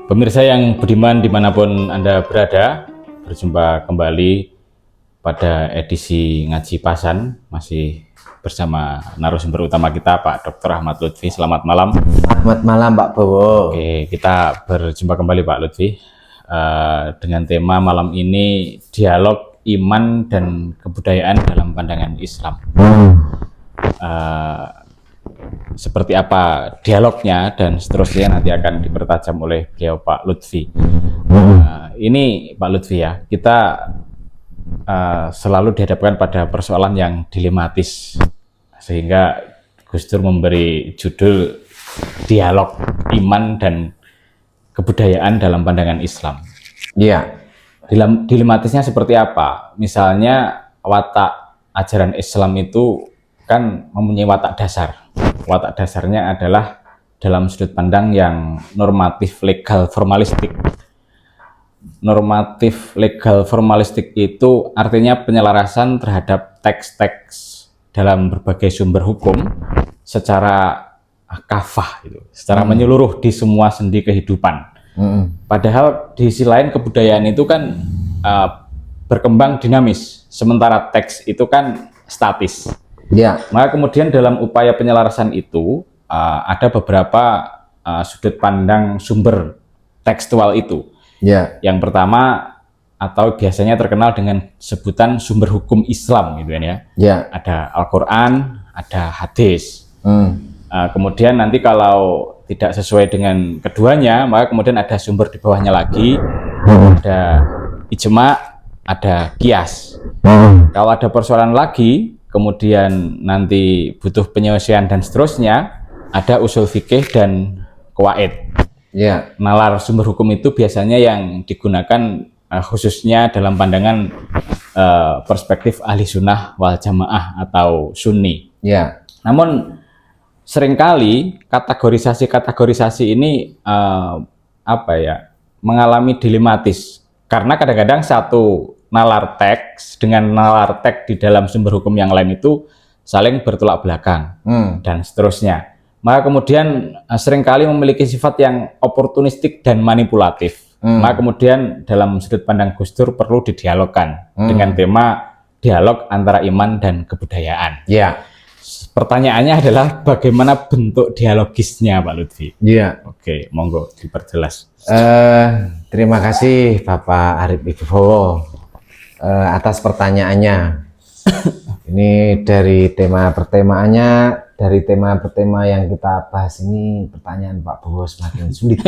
Pemirsa yang budiman dimanapun Anda berada, berjumpa kembali pada edisi Ngaji Pasan, masih bersama narasumber utama kita Pak Dr. Ahmad Lutfi. Selamat malam. Selamat malam Pak Bowo. Oke, kita berjumpa kembali Pak Lutfi dengan tema malam ini dialog iman dan kebudayaan dalam pandangan Islam. Seperti apa dialognya dan seterusnya nanti akan dipertajam oleh beliau Pak Lutfi. Ini Pak Lutfi ya, kita selalu dihadapkan pada persoalan yang dilematis, sehingga Gus Dur memberi judul dialog iman dan kebudayaan dalam pandangan Islam. Iya. Dilematisnya seperti apa? Misalnya watak ajaran Islam itu kan mempunyai watak dasar. Watak dasarnya adalah dalam sudut pandang yang normatif, legal, formalistik. Normatif, legal, formalistik itu artinya penyelarasan terhadap teks-teks dalam berbagai sumber hukum secara kafah, gitu, secara menyeluruh di semua sendi kehidupan. Padahal di sisi lain kebudayaan itu kan berkembang dinamis, sementara teks itu kan statis. Ya. Maka kemudian dalam upaya penyelarasan itu ada beberapa sudut pandang sumber tekstual itu. Ya. Yang pertama atau biasanya terkenal dengan sebutan sumber hukum Islam, gitu kan ya. Ya. Ada Al-Quran, ada hadis. Kemudian nanti kalau tidak sesuai dengan keduanya, maka kemudian ada sumber di bawahnya lagi, ada ijma, ada qiyas. Kalau ada persoalan lagi, kemudian nanti butuh penyelesaian dan seterusnya, ada usul fikih dan qawaid. Ya. Nalar sumber hukum itu biasanya yang digunakan khususnya dalam pandangan perspektif ahli sunnah wal jamaah atau sunni. Ya. Namun seringkali kategorisasi ini mengalami dilematis, karena kadang-kadang satu nalar teks dengan nalar teks di dalam sumber hukum yang lain itu saling bertolak belakang dan seterusnya. Maka kemudian seringkali memiliki sifat yang oportunistik dan manipulatif. Maka kemudian dalam sudut pandang Gus Dur perlu didialogkan dengan tema dialog antara iman dan kebudayaan. Ya. Pertanyaannya adalah bagaimana bentuk dialogisnya, Pak Lutfi? Iya. Oke, monggo diperjelas. Terima kasih Bapak Arif Ibowo atas pertanyaannya. Ini dari tema yang kita bahas ini, pertanyaan Pak Bowo semakin sulit.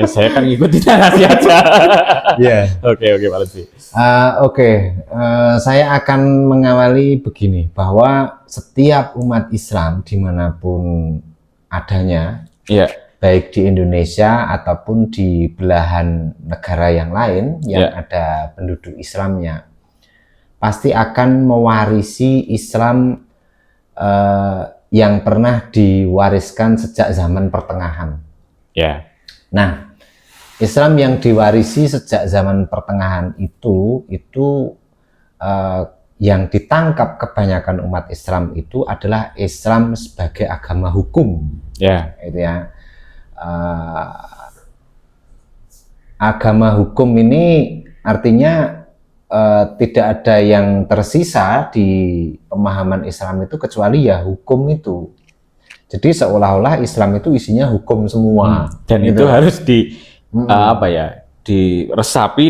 Saya kan ngikutin narasi aja. Ya. Oke, Pak Lutfi. Saya akan mengawali begini, bahwa setiap umat Islam dimanapun adanya, baik di Indonesia ataupun di belahan negara yang lain yang ada penduduk Islamnya, pasti akan mewarisi Islam yang pernah diwariskan sejak zaman pertengahan. Nah, Islam yang diwarisi sejak zaman pertengahan itu yang ditangkap kebanyakan umat Islam itu adalah Islam sebagai agama hukum. Gitu ya. Agama hukum ini artinya tidak ada yang tersisa di pemahaman Islam itu kecuali ya hukum itu. Jadi seolah-olah Islam itu isinya hukum semua. Dan gitu. Itu harus diresapi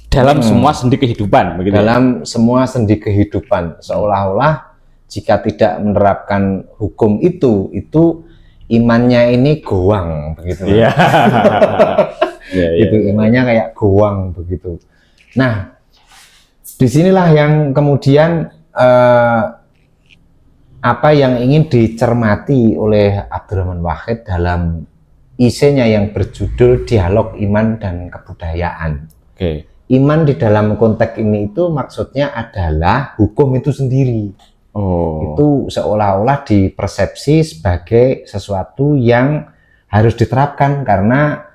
dalam semua sendi kehidupan, begitu. Dalam semua sendi kehidupan, seolah-olah jika tidak menerapkan hukum itu imannya ini goang, begitu. Itu imannya kayak goang, begitu. Nah, disinilah yang kemudian apa yang ingin dicermati oleh Abdurrahman Wahid dalam isinya yang berjudul Dialog Iman dan Kebudayaan. Iman di dalam konteks ini itu maksudnya adalah hukum itu sendiri. Itu seolah-olah dipersepsi sebagai sesuatu yang harus diterapkan karena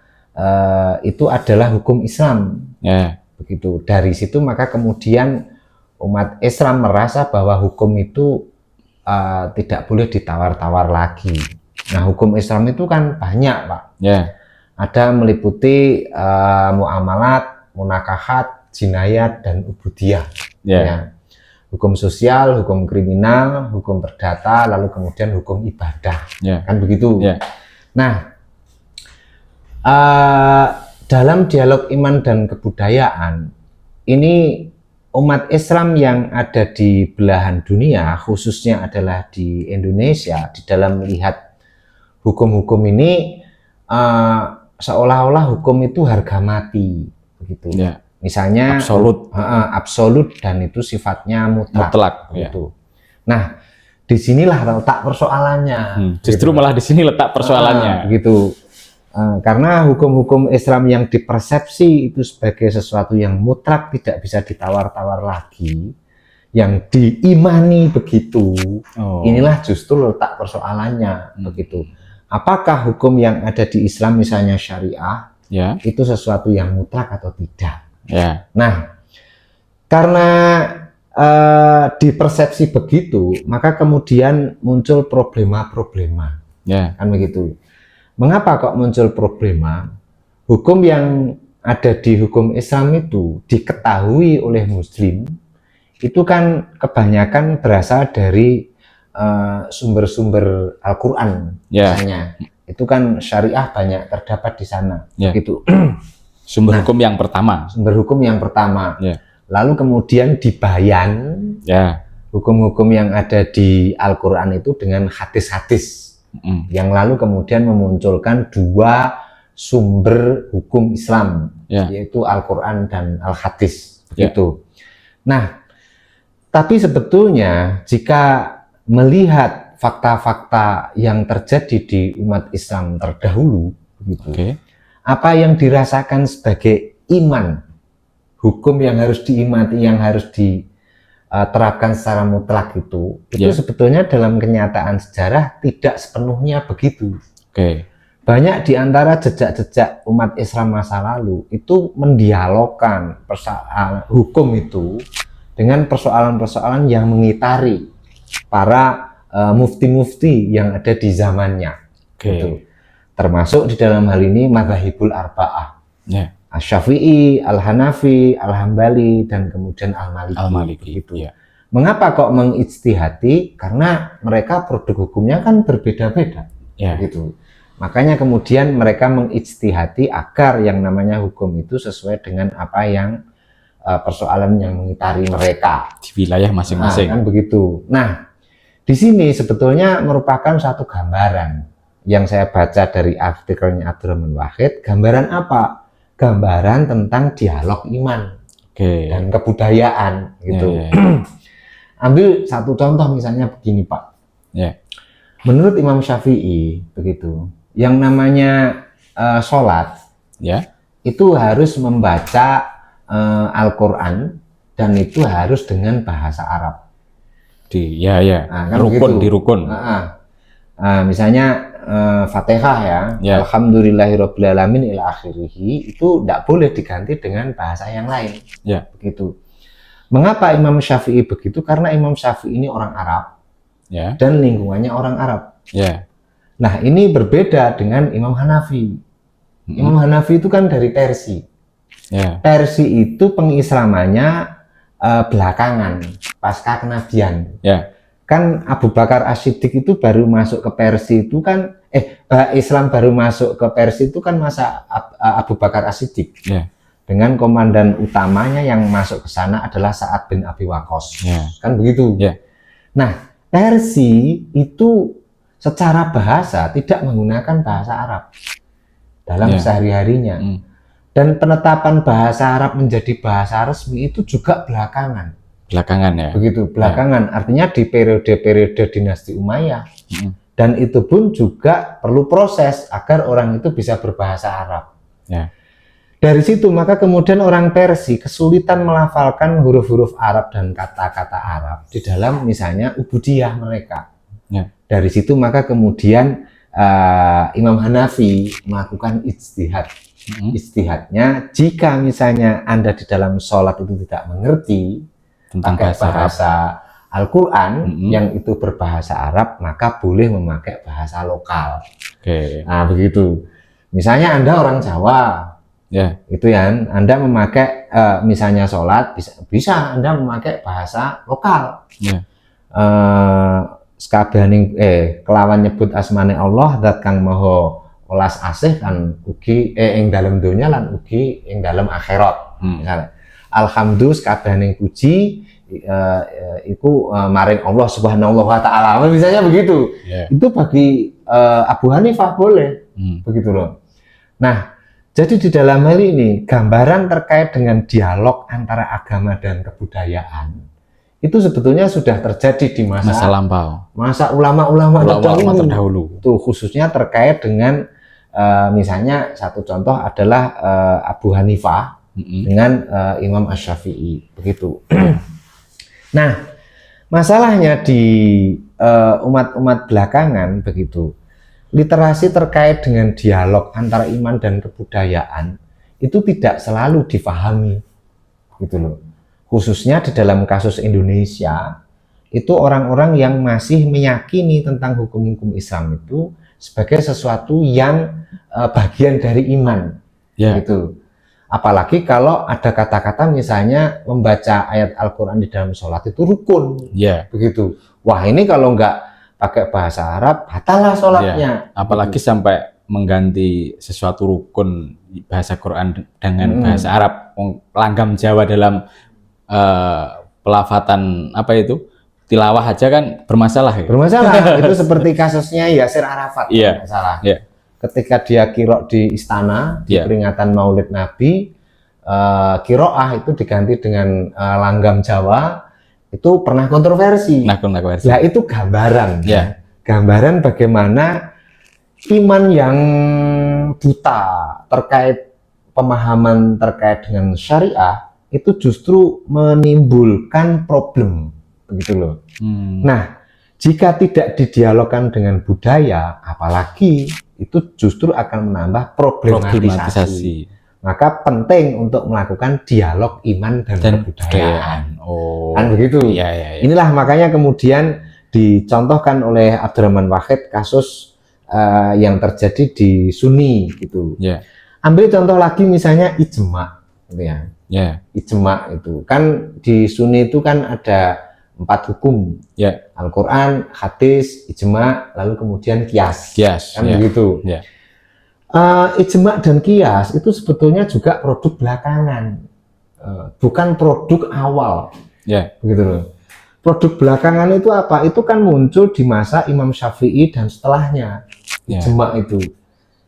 itu adalah hukum Islam. Begitu. Dari situ maka kemudian umat Islam merasa bahwa hukum itu tidak boleh ditawar-tawar lagi. Nah, hukum Islam itu kan banyak, Pak. Ada meliputi muamalat, munakahat, jinayat, dan ubudiyah. Ya. Hukum sosial, hukum kriminal, hukum perdata, lalu kemudian hukum ibadah. Kan begitu. Nah, dalam dialog iman dan kebudayaan, ini umat Islam yang ada di belahan dunia, khususnya adalah di Indonesia, di dalam melihat hukum-hukum ini seolah-olah hukum itu harga mati, begitu. Misalnya absolut dan itu sifatnya mutlak, gitu. Nah, disinilah letak persoalannya. Justru malah di sini letak persoalannya, gitu. Karena hukum-hukum Islam yang dipersepsi itu sebagai sesuatu yang mutlak, tidak bisa ditawar-tawar lagi, yang diimani begitu, inilah justru letak persoalannya, begitu. Apakah hukum yang ada di Islam, misalnya syariah, itu sesuatu yang mutlak atau tidak? Nah, karena dipersepsi begitu, maka kemudian muncul problema-problema, kan begitu. Mengapa kok muncul problema? Hukum yang ada di hukum Islam itu diketahui oleh Muslim, itu kan kebanyakan berasal dari sumber-sumber Al-Quran, misalnya. Itu kan syariah banyak terdapat di sana, gitu. Sumber hukum yang pertama. Sumber hukum yang pertama. Lalu kemudian dibayan hukum-hukum yang ada di Al-Quran itu dengan hadis-hadis. Yang lalu kemudian memunculkan dua sumber hukum Islam, yaitu Al-Quran dan Al-Hadis, begitu. Nah, tapi sebetulnya jika melihat fakta-fakta yang terjadi di umat Islam terdahulu, begitu, apa yang dirasakan sebagai iman, hukum yang harus diimani, yang harus diterapkan secara mutlak itu sebetulnya dalam kenyataan sejarah tidak sepenuhnya begitu. Banyak di antara jejak-jejak umat Islam masa lalu itu mendialogkan hukum itu dengan persoalan-persoalan yang mengitari para mufti-mufti yang ada di zamannya. Gitu. Termasuk di dalam hal ini madzhabul arba'ah. Asy-Syafi'i, Al-Hanafi, Al-Hambali, dan kemudian Al-Maliki. Gitu. Mengapa kok mengijtihadi? Karena mereka produk hukumnya kan berbeda-beda. Gitu. Makanya kemudian mereka mengijtihadi agar yang namanya hukum itu sesuai dengan apa yang persoalan yang mengitari mereka. Di wilayah masing-masing. Kan begitu. Nah, di sini sebetulnya merupakan satu gambaran yang saya baca dari artikelnya Abdurrahman Wahid. Gambaran apa? Gambaran tentang dialog iman dan kebudayaan, gitu. Ambil satu contoh misalnya begini, Pak. Menurut Imam Syafi'i, begitu, yang namanya sholat, itu harus membaca Al-Quran dan itu harus dengan bahasa Arab. Kan rukun begitu. Di rukun. Misalnya Fatihah Alhamdulillahirobbilalamin ila akhirih, itu tidak boleh diganti dengan bahasa yang lain. Begitu. Mengapa Imam Syafi'i begitu? Karena Imam Syafi'i ini orang Arab dan lingkungannya orang Arab. Nah, ini berbeda dengan Imam Hanafi. Imam Hanafi itu kan dari Persia. Persia itu pengislamannya belakangan pasca kenabian. Kan Abu Bakar As-Siddiq itu baru masuk ke Persia itu kan Islam baru masuk ke Persia itu kan masa Abu Bakar As-Siddiq. Dengan komandan utamanya yang masuk ke sana adalah Sa'ad bin Abi Waqqas. Kan begitu. Nah, Persia itu secara bahasa tidak menggunakan bahasa Arab dalam sehari-harinya. Dan penetapan bahasa Arab menjadi bahasa resmi itu juga belakangan. Begitu, belakangan. Artinya di periode-periode dinasti Umayyah. Dan itu pun juga perlu proses agar orang itu bisa berbahasa Arab. Dari situ maka kemudian orang Persia kesulitan melafalkan huruf-huruf Arab dan kata-kata Arab di dalam misalnya ubudiyah mereka. Dari situ maka kemudian Imam Hanafi melakukan ijtihad. Ijtihadnya, jika misalnya Anda di dalam sholat itu tidak mengerti tentang bahasa Al-Quran yang itu berbahasa Arab, maka boleh memakai bahasa lokal. Nah, begitu. Misalnya Anda orang Jawa, itu ya, Anda memakai misalnya sholat, bisa Anda memakai bahasa lokal. Sekabianing kelawan nyebut asmane Allah zat kang maha welas asih kan ugi ing dalem donya lan ugi ing dalem akhirat. Misalnya alhamdulillah sekabianing puji iku maring Allah Subhanahu wa taala. Misalnya begitu. Itu bagi Abu Hanifah boleh. Begitu loh. Nah, jadi di dalam hal ini gambaran terkait dengan dialog antara agama dan kebudayaan itu sebetulnya sudah terjadi di masa lampau, masa ulama-ulama terdahulu. Itu khususnya terkait dengan misalnya satu contoh adalah Abu Hanifah dengan Imam Asy-Syafi'i, begitu. Nah, masalahnya di umat-umat belakangan begitu. Literasi terkait dengan dialog antara iman dan kebudayaan itu tidak selalu difahami, gitu loh. Khususnya di dalam kasus Indonesia, itu orang-orang yang masih meyakini tentang hukum-hukum Islam itu sebagai sesuatu yang bagian dari iman, gitu. Apalagi kalau ada kata-kata misalnya membaca ayat Al-Quran di dalam sholat itu rukun, begitu. Wah, ini kalau nggak pakai bahasa Arab, batallah sholatnya. Apalagi sampai mengganti sesuatu rukun bahasa Quran dengan bahasa Arab. Langgam Jawa dalam pelafatan apa itu tilawah aja kan bermasalah. Bermasalah. Itu seperti kasusnya Yasir Arafat. Masalah. Ketika dia qira'ah di istana di peringatan Maulid Nabi, qira'ah itu diganti dengan langgam Jawa. Itu pernah kontroversi. Ya itu gambaran, gambaran bagaimana iman yang buta terkait pemahaman terkait dengan syariah itu justru menimbulkan problem, begitu loh. Nah, jika tidak didialogkan dengan budaya, apalagi itu justru akan menambah problematisasi. Maka penting untuk melakukan dialog iman dan kebudayaan. Kan begitu. Inilah makanya kemudian dicontohkan oleh Abdurrahman Wahid kasus yang terjadi di Sunni gitu. Ambil contoh lagi misalnya ijma, gitu ya. Ijma itu kan di Sunni itu kan ada 4 hukum. Al-Quran, hadis, ijma, lalu kemudian qiyas. Kan begitu. Ijma dan qiyas itu sebetulnya juga produk belakangan, bukan produk awal, begitu loh. Produk belakangan itu apa? Itu kan muncul di masa Imam Syafi'i dan setelahnya. Ijma itu,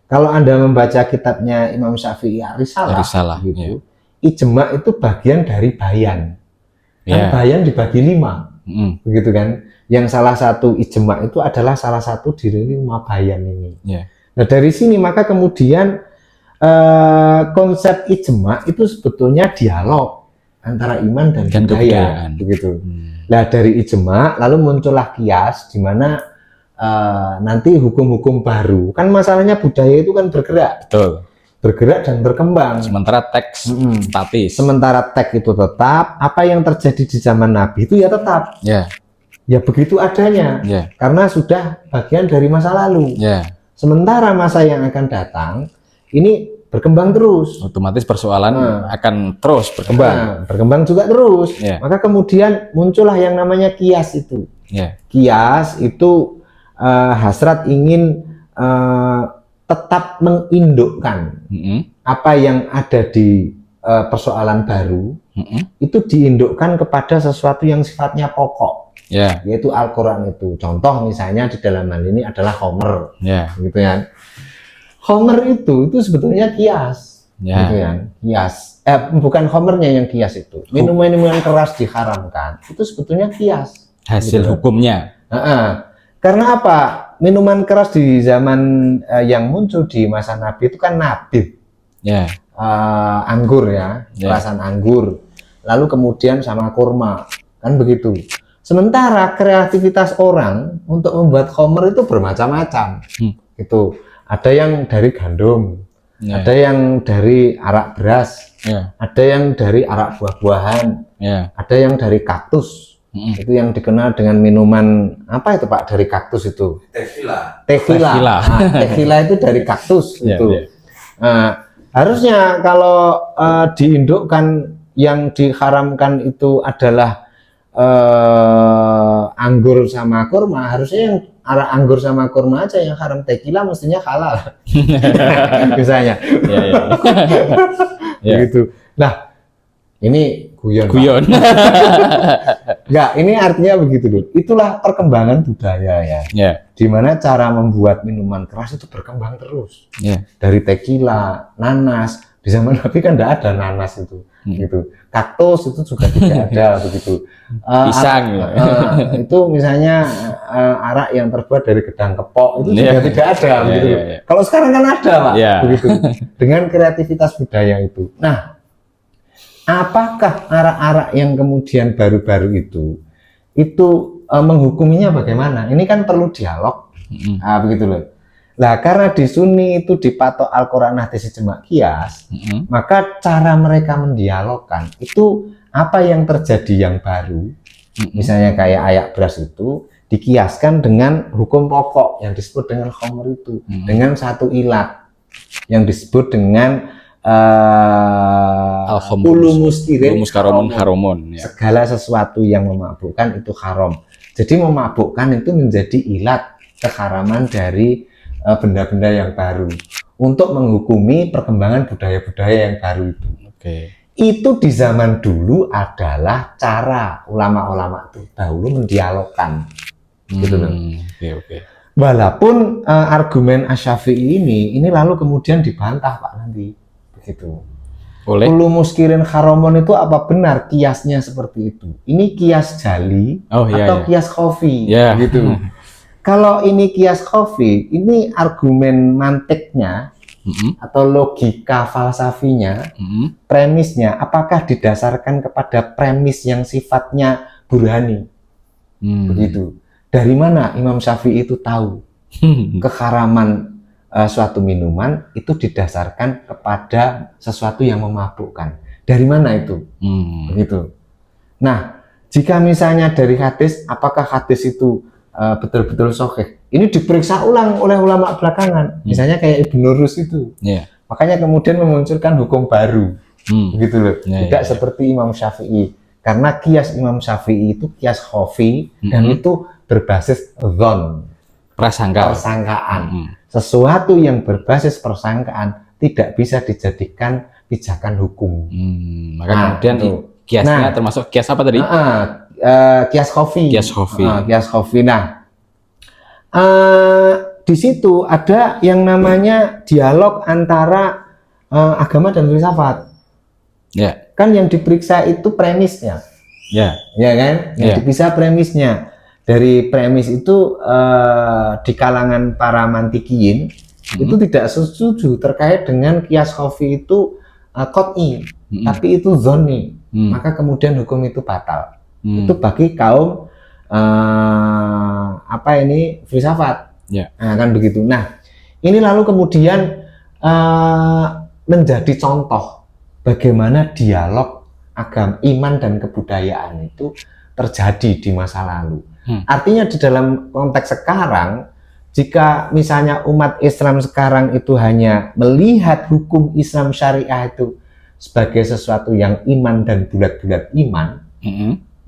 kalau Anda membaca kitabnya Imam Syafi'i Risalah, gitu, ijma itu bagian dari bayan. Kan bayan dibagi 5, begitu kan? Yang salah satu ijma itu adalah salah satu dari 5 bayan ini. Nah dari sini maka kemudian konsep ijma itu sebetulnya dialog antara iman dan budaya, begitu. Nah dari ijma lalu muncullah qiyas di mana nanti hukum-hukum baru. Kan masalahnya budaya itu kan bergerak, bergerak dan berkembang. Sementara teks statis. Sementara teks itu tetap, apa yang terjadi di zaman Nabi itu ya tetap. Ya begitu adanya, karena sudah bagian dari masa lalu. Sementara masa yang akan datang ini berkembang terus. Otomatis persoalan akan terus berkembang. Berkembang juga terus. Maka kemudian muncullah yang namanya qiyas itu. Qiyas itu hasrat ingin tetap mengindukkan apa yang ada di persoalan baru, itu diindukkan kepada sesuatu yang sifatnya pokok. Yaitu Al-Quran itu. Contoh misalnya di dalam hal ini adalah Homer, gitu ya. Homer itu sebetulnya qiyas, gitu ya. Qiyas, bukan Homernya yang qiyas itu. Minuman keras diharamkan, itu sebetulnya qiyas. Hasil gitu. Hukumnya. Karena apa? Minuman keras di zaman yang muncul di masa Nabi itu kan nabib, anggur ya, perasan anggur. Lalu kemudian sama kurma, kan begitu. Sementara kreativitas orang untuk membuat khamr itu bermacam-macam. Gitu. Ada yang dari gandum, ada yang dari arak beras, ada yang dari arak buah-buahan, ada yang dari kaktus, Itu yang dikenal dengan minuman apa itu Pak, dari kaktus itu? Tequila. Tequila itu dari kaktus itu. Harusnya kalau di Indo kan yang diharamkan itu adalah anggur sama kurma, harusnya yang anggur sama kurma aja yang haram, tequila mestinya halal. Misalnya. Begitu. Nah, ini guyon. Enggak, ini artinya begitu loh. Itulah perkembangan budaya ya. Di mana cara membuat minuman keras itu berkembang terus. Dari tequila, nanas. Di zaman Nabi kan enggak ada nanas itu. Gitu. Kaktus itu juga tidak ada begitu. Pisang itu misalnya arak yang terbuat dari gedang kepok itu juga tidak ada begitu. Kalau sekarang kan ada Pak, begitu. Dengan kreativitas budaya itu. Nah, apakah arak-arak yang kemudian baru-baru itu menghukuminya bagaimana? Ini kan perlu dialog. Begitu loh. Nah, karena di Sunni itu dipatok Al-Quran hadis ijma qiyas, maka cara mereka mendialogkan itu apa yang terjadi yang baru, misalnya kayak ayak beras itu dikiaskan dengan hukum pokok yang disebut dengan khamr itu, dengan satu ilat yang disebut dengan ulumus haromun. Segala sesuatu yang memabukkan itu haram. Jadi memabukkan itu menjadi ilat keharaman dari benda-benda yang baru untuk menghukumi perkembangan budaya-budaya yang baru itu. Itu di zaman dulu adalah cara ulama-ulama itu dahulu mendialogkan. Gitu loh. Walaupun argumen Asy-Syafi'i ini lalu kemudian dibantah Pak nanti. Begitu. Ulu muskirin haramon itu apa benar kiasnya seperti itu? Ini kias jali atau kias khofi? Gitu. Kalau ini kias khofi, ini argumen mantiknya atau logika falsafinya, premisnya, apakah didasarkan kepada premis yang sifatnya burhani? Begitu. Dari mana Imam Syafi'i itu tahu keharaman suatu minuman itu didasarkan kepada sesuatu yang memabukkan? Dari mana itu? Begitu. Nah, jika misalnya dari hadis, apakah hadis itu betul-betul sahih? Ini diperiksa ulang oleh ulama belakangan, misalnya kayak Ibnu Rus itu. Makanya kemudian memunculkan hukum baru, begitu loh. Tidak seperti Imam Syafi'i, karena kias Imam Syafi'i itu kias khofi dan itu berbasis dzon, persangkaan. Sesuatu yang berbasis persangkaan tidak bisa dijadikan pijakan hukum. Maka kemudian kiasnya termasuk kias apa tadi? Kias khofi. Kias khofi. Nah, di situ ada yang namanya dialog antara agama dan filsafat. Kan yang diperiksa itu premisnya. Ya kan? Yang diperiksa premisnya. Dari premis itu di kalangan para mantikiyin itu tidak setuju terkait dengan kias khofi itu qot'i, tapi itu zonni. Maka kemudian hukum itu batal. Itu bagi kaum filsafat. Nah, kan begitu. Nah, ini lalu kemudian menjadi contoh bagaimana dialog agama, iman dan kebudayaan itu terjadi di masa lalu. Artinya di dalam konteks sekarang, jika misalnya umat Islam sekarang itu hanya melihat hukum Islam syariah itu sebagai sesuatu yang iman dan bulat-bulat iman,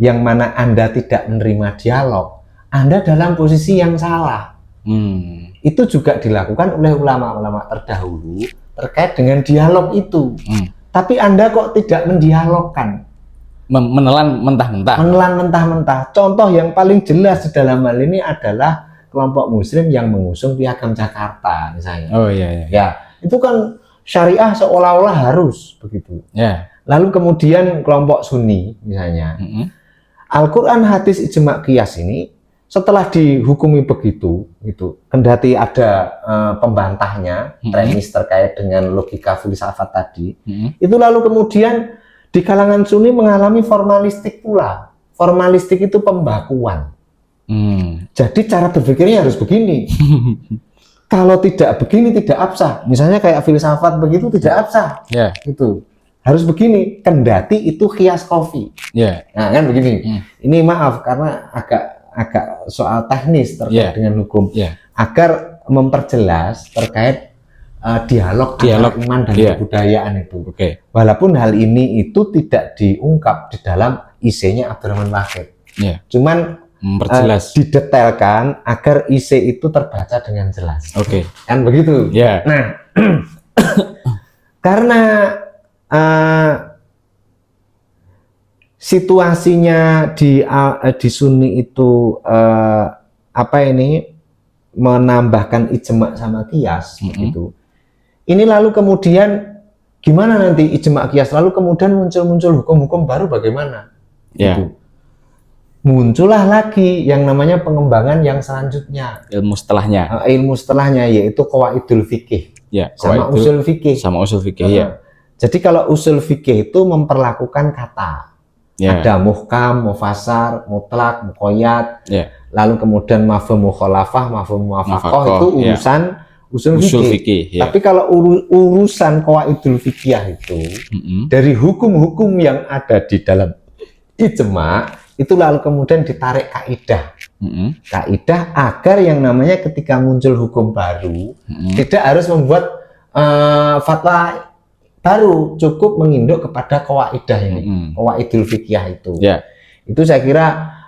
yang mana Anda tidak menerima dialog, Anda dalam posisi yang salah. Itu juga dilakukan oleh ulama-ulama terdahulu terkait dengan dialog itu. Tapi Anda kok tidak mendialogkan? Menelan mentah-mentah. Contoh yang paling jelas di dalam hal ini adalah kelompok Muslim yang mengusung Piagam Jakarta, misalnya. Ya, itu kan syariah seolah-olah harus begitu. Lalu kemudian kelompok Sunni, misalnya. Al-Quran hadis ijma qiyas ini setelah dihukumi begitu, kendati ada pembantahnya, premis terkait dengan logika filsafat tadi, itu lalu kemudian di kalangan Sunni mengalami formalistik pula. Formalistik itu pembakuan. Jadi cara berpikirnya harus begini. Kalau tidak begini tidak absah. Misalnya kayak filsafat begitu tidak absah. Gitu. harus begini, kendati itu kias kofi. Ya. Nah, kan begini. Ini maaf karena agak soal teknis terkait dengan hukum. Agar memperjelas terkait dialog antara iman dan kebudayaan itu. Walaupun hal ini itu tidak diungkap di dalam IC-nya Abdurrahman Wahid. Cuman memperjelas, didetailkan agar IC itu terbaca dengan jelas. Kan begitu. Nah, karena situasinya di Sunni itu menambahkan ijma sama qiyas gitu. Ini lalu kemudian gimana nanti ijma qiyas lalu kemudian muncul hukum-hukum baru bagaimana? Gitu. Muncullah lagi yang namanya pengembangan yang selanjutnya, ilmu setelahnya yaitu qawaidul fikih sama usul fikih. Jadi kalau usul fikih itu memperlakukan kata, ada muhkam, mufassar, mutlak, muqayyad, lalu kemudian mafhum mukhalafah, mafhum muwafaqah, itu urusan usul fikih. Tapi kalau urusan qawaidul fikih itu dari hukum-hukum yang ada di dalam ijma itu lalu kemudian ditarik kaidah, kaidah agar yang namanya ketika muncul hukum baru tidak harus membuat fatwa baru, cukup menginduk kepada kaidah ini, qawaidul fikih itu. Itu saya kira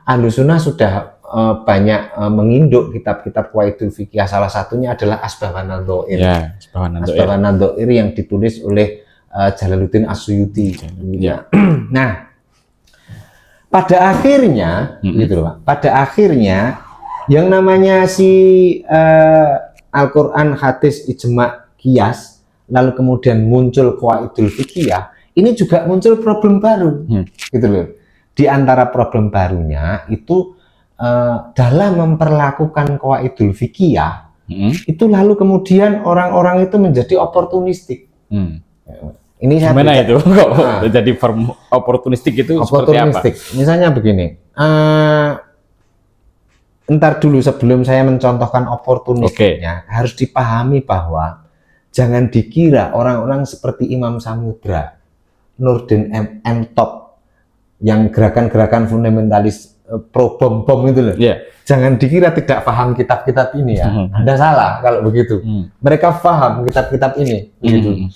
Ahlussunnah sudah banyak menginduk kitab-kitab qawaidul fikih. Salah satunya adalah Asbaghan Nadzair. Asbaghan Nadzair yang ditulis oleh Jalaluddin As-Suyuti. Nah, pada akhirnya, gitu loh, Pak. Pada akhirnya yang namanya Al-Quran, hadis, ijma, qiyas, lalu kemudian muncul qawaidul fikih, ini juga muncul problem baru, gitu loh. Di antara problem barunya itu dalam memperlakukan qawaidul fikih, itu lalu kemudian orang-orang itu menjadi oportunistik. Ini gimana itu kok jadi oportunistik itu seperti apa? Misalnya begini, ntar dulu sebelum saya mencontohkan oportunistiknya, harus dipahami bahwa jangan dikira orang-orang seperti Imam Samudra, Nurdin M. Top, yang gerakan-gerakan fundamentalis pro bom itu loh. Jangan dikira tidak paham kitab-kitab ini ya. Anda salah kalau begitu. Mereka paham kitab-kitab ini, begitu.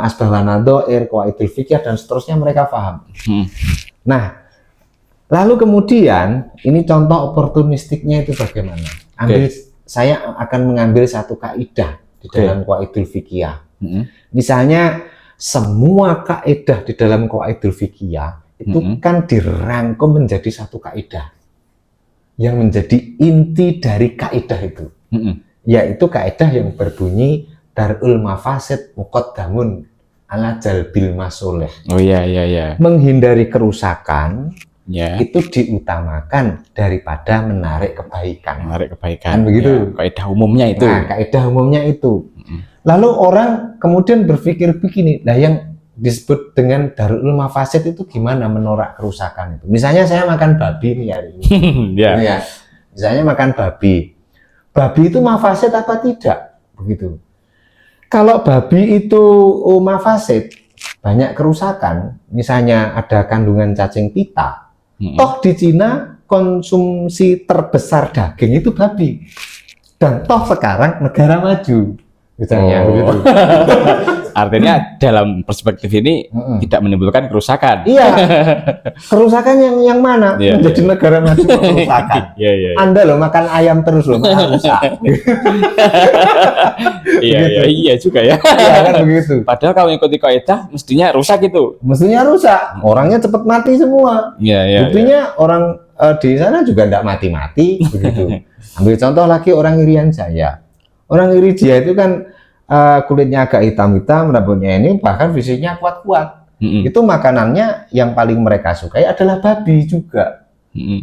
Asbaghan Nadzair, qawaidul fikih dan seterusnya mereka paham. Nah, lalu kemudian ini contoh oportunistiknya itu bagaimana? Saya akan mengambil satu kaidah di dalam qawaidul fikih. Misalnya semua kaidah di dalam qawaidul fikih itu kan dirangkum menjadi satu kaidah yang menjadi inti dari kaidah itu, yaitu kaidah yang berbunyi Darul mafasid muqaddamun ala jalbil masoleh. Menghindari kerusakan itu diutamakan daripada menarik kebaikan. Kan begitu. Kaidah umumnya itu. Nah, kaidah umumnya itu. Lalu orang kemudian berpikir begini, nah yang disebut dengan darul mafasid itu gimana menolak kerusakan itu? Misalnya saya makan babi nih hari ini. Misalnya makan babi. Babi itu mafasid apa tidak? Begitu. Kalau babi itu mafasid, banyak kerusakan, misalnya ada kandungan cacing pita, toh di Cina konsumsi terbesar daging itu babi, dan toh sekarang negara maju, misalnya begitu. Artinya dalam perspektif ini tidak menimbulkan kerusakan. Kerusakan yang mana? Menjadi negara maju kerusakan. Anda loh makan ayam terus loh, makan rusak. Iya juga ya. Kan begitu. Padahal kalau ikuti kaidah mestinya rusak itu. Mestinya rusak. Orangnya cepat mati semua. Buktinya orang di sana juga tidak mati-mati begitu. Ambil contoh lagi orang Irian Jaya. Orang Irian Jaya itu kan kulitnya agak hitam-hitam, rambutnya ini bahkan fisiknya kuat-kuat. Itu makanannya yang paling mereka sukai adalah babi juga.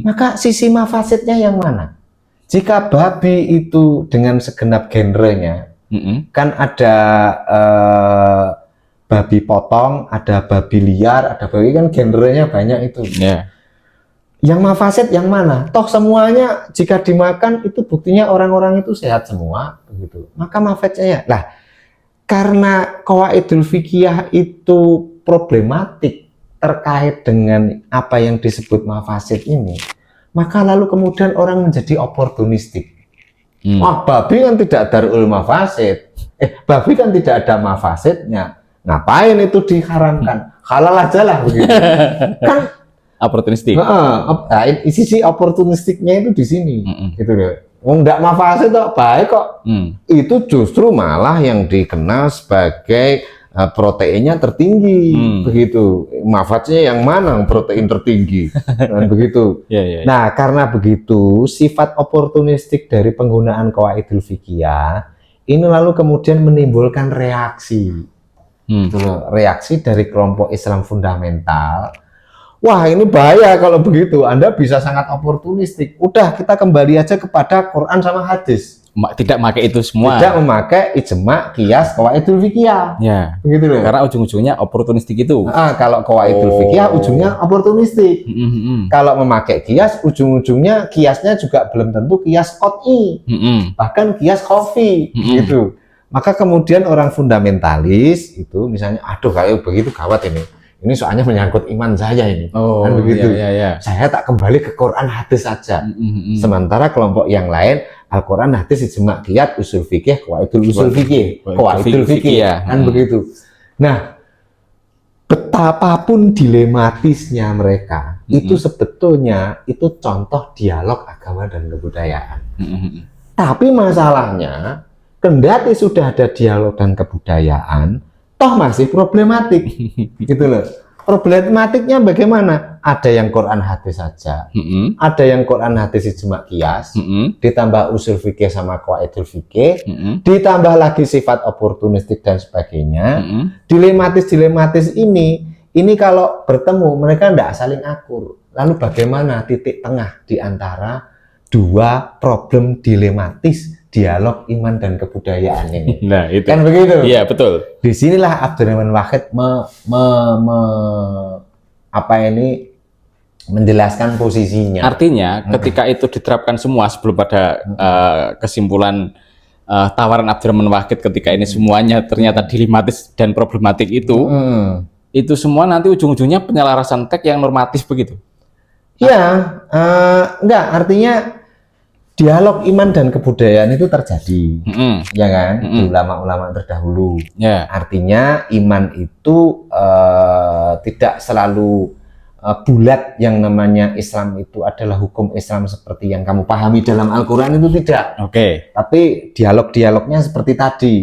Maka sisi mafasidnya yang mana? Jika babi itu dengan segenap genrenya, kan ada babi potong, ada babi liar, ada babi, kan genrenya banyak itu. Yang mafasid yang mana? Toh semuanya jika dimakan itu buktinya orang-orang itu sehat semua, begitu. Maka mafasidnya, lah karena qawaidul fiqhiyah itu problematik terkait dengan apa yang disebut mafasid ini, maka lalu kemudian orang menjadi oportunistik. Wah, babi kan tidak darul mafasid. Babi kan tidak ada mafasidnya. Ngapain itu diharamkan? Halal aja lah begitu. Kan oportunistik. Sisi oportunistiknya itu di sini, gitu loh. Nggak mafasid kok, baik kok. Itu justru malah yang dikenal sebagai proteinnya tertinggi, begitu. Manfaatnya yang mana protein tertinggi, dan begitu. Nah, karena begitu, sifat oportunistik dari penggunaan qawaidul fiqhiyah ini lalu kemudian menimbulkan reaksi, gitu loh, reaksi dari kelompok Islam fundamental. Wah, ini bahaya kalau begitu. Anda bisa sangat oportunistik. Udah, kita kembali aja kepada Quran sama hadis. Tidak memakai itu semua. Tidak memakai ijma, qiyas, qawaidul fiqhiyah. Ya. Begitu loh. Karena ujung-ujungnya oportunistik itu. Kalau qawaidul fiqhiyah ujungnya oportunistik. Kalau memakai qiyas, ujung-ujungnya qiyasnya juga belum tentu qiyas qot'i. Bahkan qiyas khafi, gitu. Maka kemudian orang fundamentalis itu misalnya, aduh kayak begitu gawat ini. Ini soalnya menyangkut iman saya ini, kan begitu. Saya tak kembali ke Quran hadis saja. Sementara kelompok yang lain Al-Quran hadis ijma qiyas usul fikih qawaidul usul fikih qawaidul fikih, kan begitu. Nah, betapapun dilematisnya mereka, itu sebetulnya itu contoh dialog agama dan kebudayaan. Tapi masalahnya, kendati sudah ada dialog dan kebudayaan, toh masih problematik, gitu loh. Problematiknya bagaimana? Ada yang Quran hadis saja, ada yang Quran hadis ijma qiyas, ditambah usul fikih sama qawaidul fikih, ditambah lagi sifat oportunistik dan sebagainya. Dilematis ini kalau bertemu mereka tidak saling akur. Lalu bagaimana titik tengah di antara dua problem dilematis dialog iman dan kebudayaan ini? Nah, itu kan begitu. Iya, betul. Disinilah Abdurrahman Wahid menjelaskan posisinya. Artinya, ketika itu diterapkan semua sebelum pada kesimpulan tawaran Abdurrahman Wahid ketika ini semuanya ternyata dilematis dan problematik itu semua nanti ujung-ujungnya penyelarasan teks yang normatif begitu. Iya, enggak, artinya dialog iman dan kebudayaan itu terjadi, ya kan, di ulama-ulama terdahulu. Artinya iman itu tidak selalu bulat, yang namanya Islam itu adalah hukum Islam seperti yang kamu pahami dalam Al-Quran itu tidak. Tapi dialog-dialognya seperti tadi,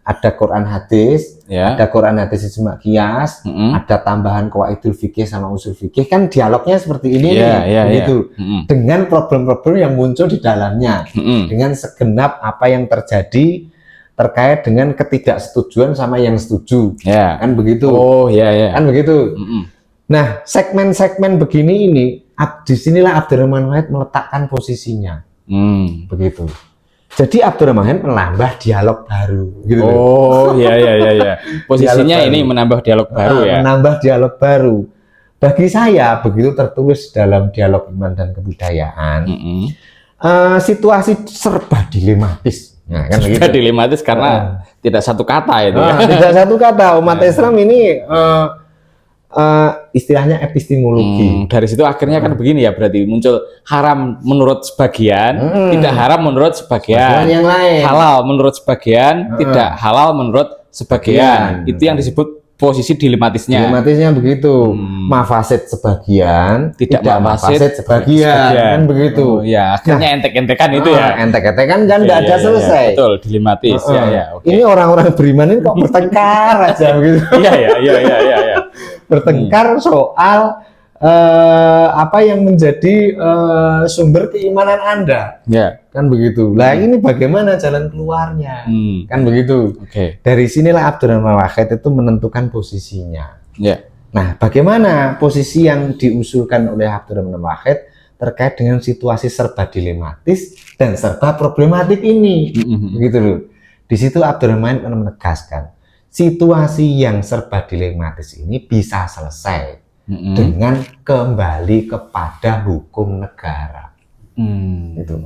ada Quran hadis, ada Quran hadis ijma qiyas, ada tambahan qawaidul fikih sama usul fikih, kan dialognya seperti ini begitu. Dengan problem-problem yang muncul di dalamnya, dengan segenap apa yang terjadi terkait dengan ketidaksetujuan sama yang setuju, kan begitu. Kan begitu. Nah, segmen-segmen begini ini, disinilah Abdurrahman Wahid meletakkan posisinya, begitu. Jadi Abdurrahman Wahid menambah dialog baru, gitu. Posisinya ini menambah dialog baru, menambah dialog baru. Bagi saya, begitu tertulis dalam dialog iman dan kebudayaan, situasi serba dilematis. Nah, kan begitu. Dilematis karena tidak satu kata itu. Tidak satu kata. Umat Islam ini istilahnya epistemologi. Dari situ akhirnya kan begini ya, berarti muncul haram menurut sebagian, tidak haram menurut sebagian, yang lain. Halal menurut sebagian, tidak halal menurut sebagian. Itu yang disebut posisi dilematisnya. Dilematisnya begitu. Mafasid sebagian, tidak mafasid sebagian. Kan begitu. Akhirnya entek-entekan itu ya. Entek-entekan kan nggak ada selesai. Betul, dilematis. Ini orang-orang beriman ini kok bertengkar aja begitu. Iya. Bertengkar soal apa yang menjadi sumber keimanan Anda, kan begitu. Lah ini bagaimana jalan keluarnya, kan begitu. Dari sinilah Abdurrahman Wahid itu menentukan posisinya. Nah, bagaimana posisi yang diusulkan oleh Abdurrahman Wahid terkait dengan situasi serba dilematis dan serba problematik ini, begitu loh. Di situ Abdurrahman menegaskan situasi yang serba dilematis ini bisa selesai dengan kembali kepada hukum negara. Itu.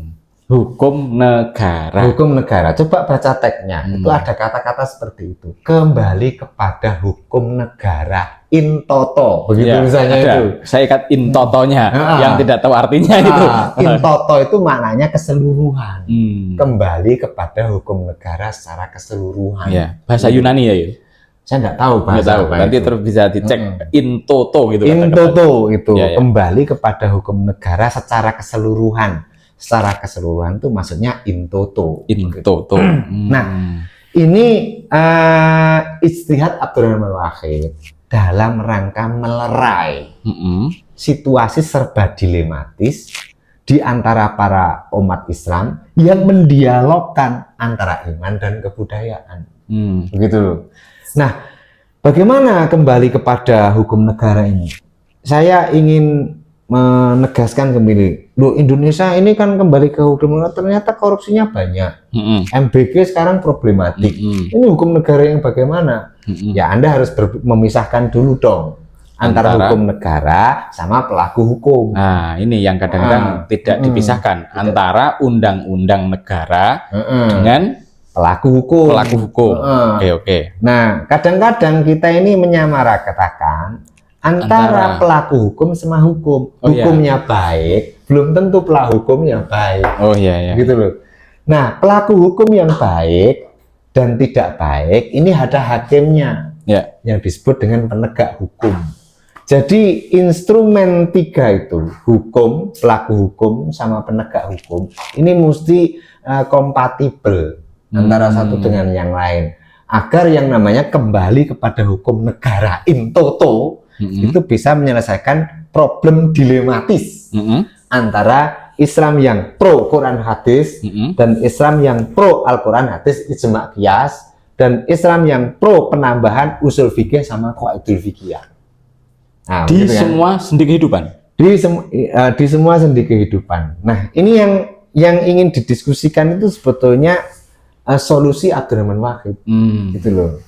Hukum negara. Hukum negara. Coba baca teksnya. Itu ada kata-kata seperti itu. Kembali kepada hukum negara in toto. Begitu Ya, misalnya ada. itu. Saya ikat in totonya yang tidak tahu artinya itu. In toto itu maknanya keseluruhan. Kembali kepada hukum negara secara keseluruhan. Ya, bahasa Yunani ya itu. Saya nggak tahu bahasa apa Nanti itu. terus bisa dicek in toto gitu. In toto itu ya. kembali kepada hukum negara secara keseluruhan. Secara keseluruhan itu maksudnya in toto. In toto. Nah, ini ijtihad Abdurrahman Wahid dalam rangka melerai situasi serba dilematis di antara para umat Islam yang mendialogkan antara iman dan kebudayaan. Begitu loh. Nah, bagaimana kembali kepada hukum negara ini? Saya ingin menegaskan kembali, loh Indonesia ini kan kembali ke hukum negara, ternyata korupsinya banyak, MBG sekarang problematik, ini hukum negara yang bagaimana? Ya Anda harus memisahkan dulu dong antara hukum negara sama pelaku hukum. Nah ini yang kadang-kadang tidak dipisahkan antara undang-undang negara dengan pelaku hukum. Oke. Nah kadang-kadang kita ini menyamaratakan antara pelaku hukum sama hukum. Hukumnya baik, belum tentu pelaku hukumnya baik. Gitu loh. Nah, pelaku hukum yang baik dan tidak baik ini ada hakimnya. Yang disebut dengan penegak hukum. Jadi instrumen tiga itu, hukum, pelaku hukum sama penegak hukum, ini mesti kompatibel antara satu dengan yang lain. Agar yang namanya kembali kepada hukum negara in toto itu bisa menyelesaikan problem dilematis antara Islam yang pro Quran hadis dan Islam yang pro Al-Quran hadis ijma qiyas dan Islam yang pro penambahan usul fikih sama qawaidul fikih. Nah, di semua sendi kehidupan. Di semua sendi kehidupan. Nah, ini yang ingin didiskusikan itu sebetulnya solusi Abdurrahman Wahid. Gitu loh.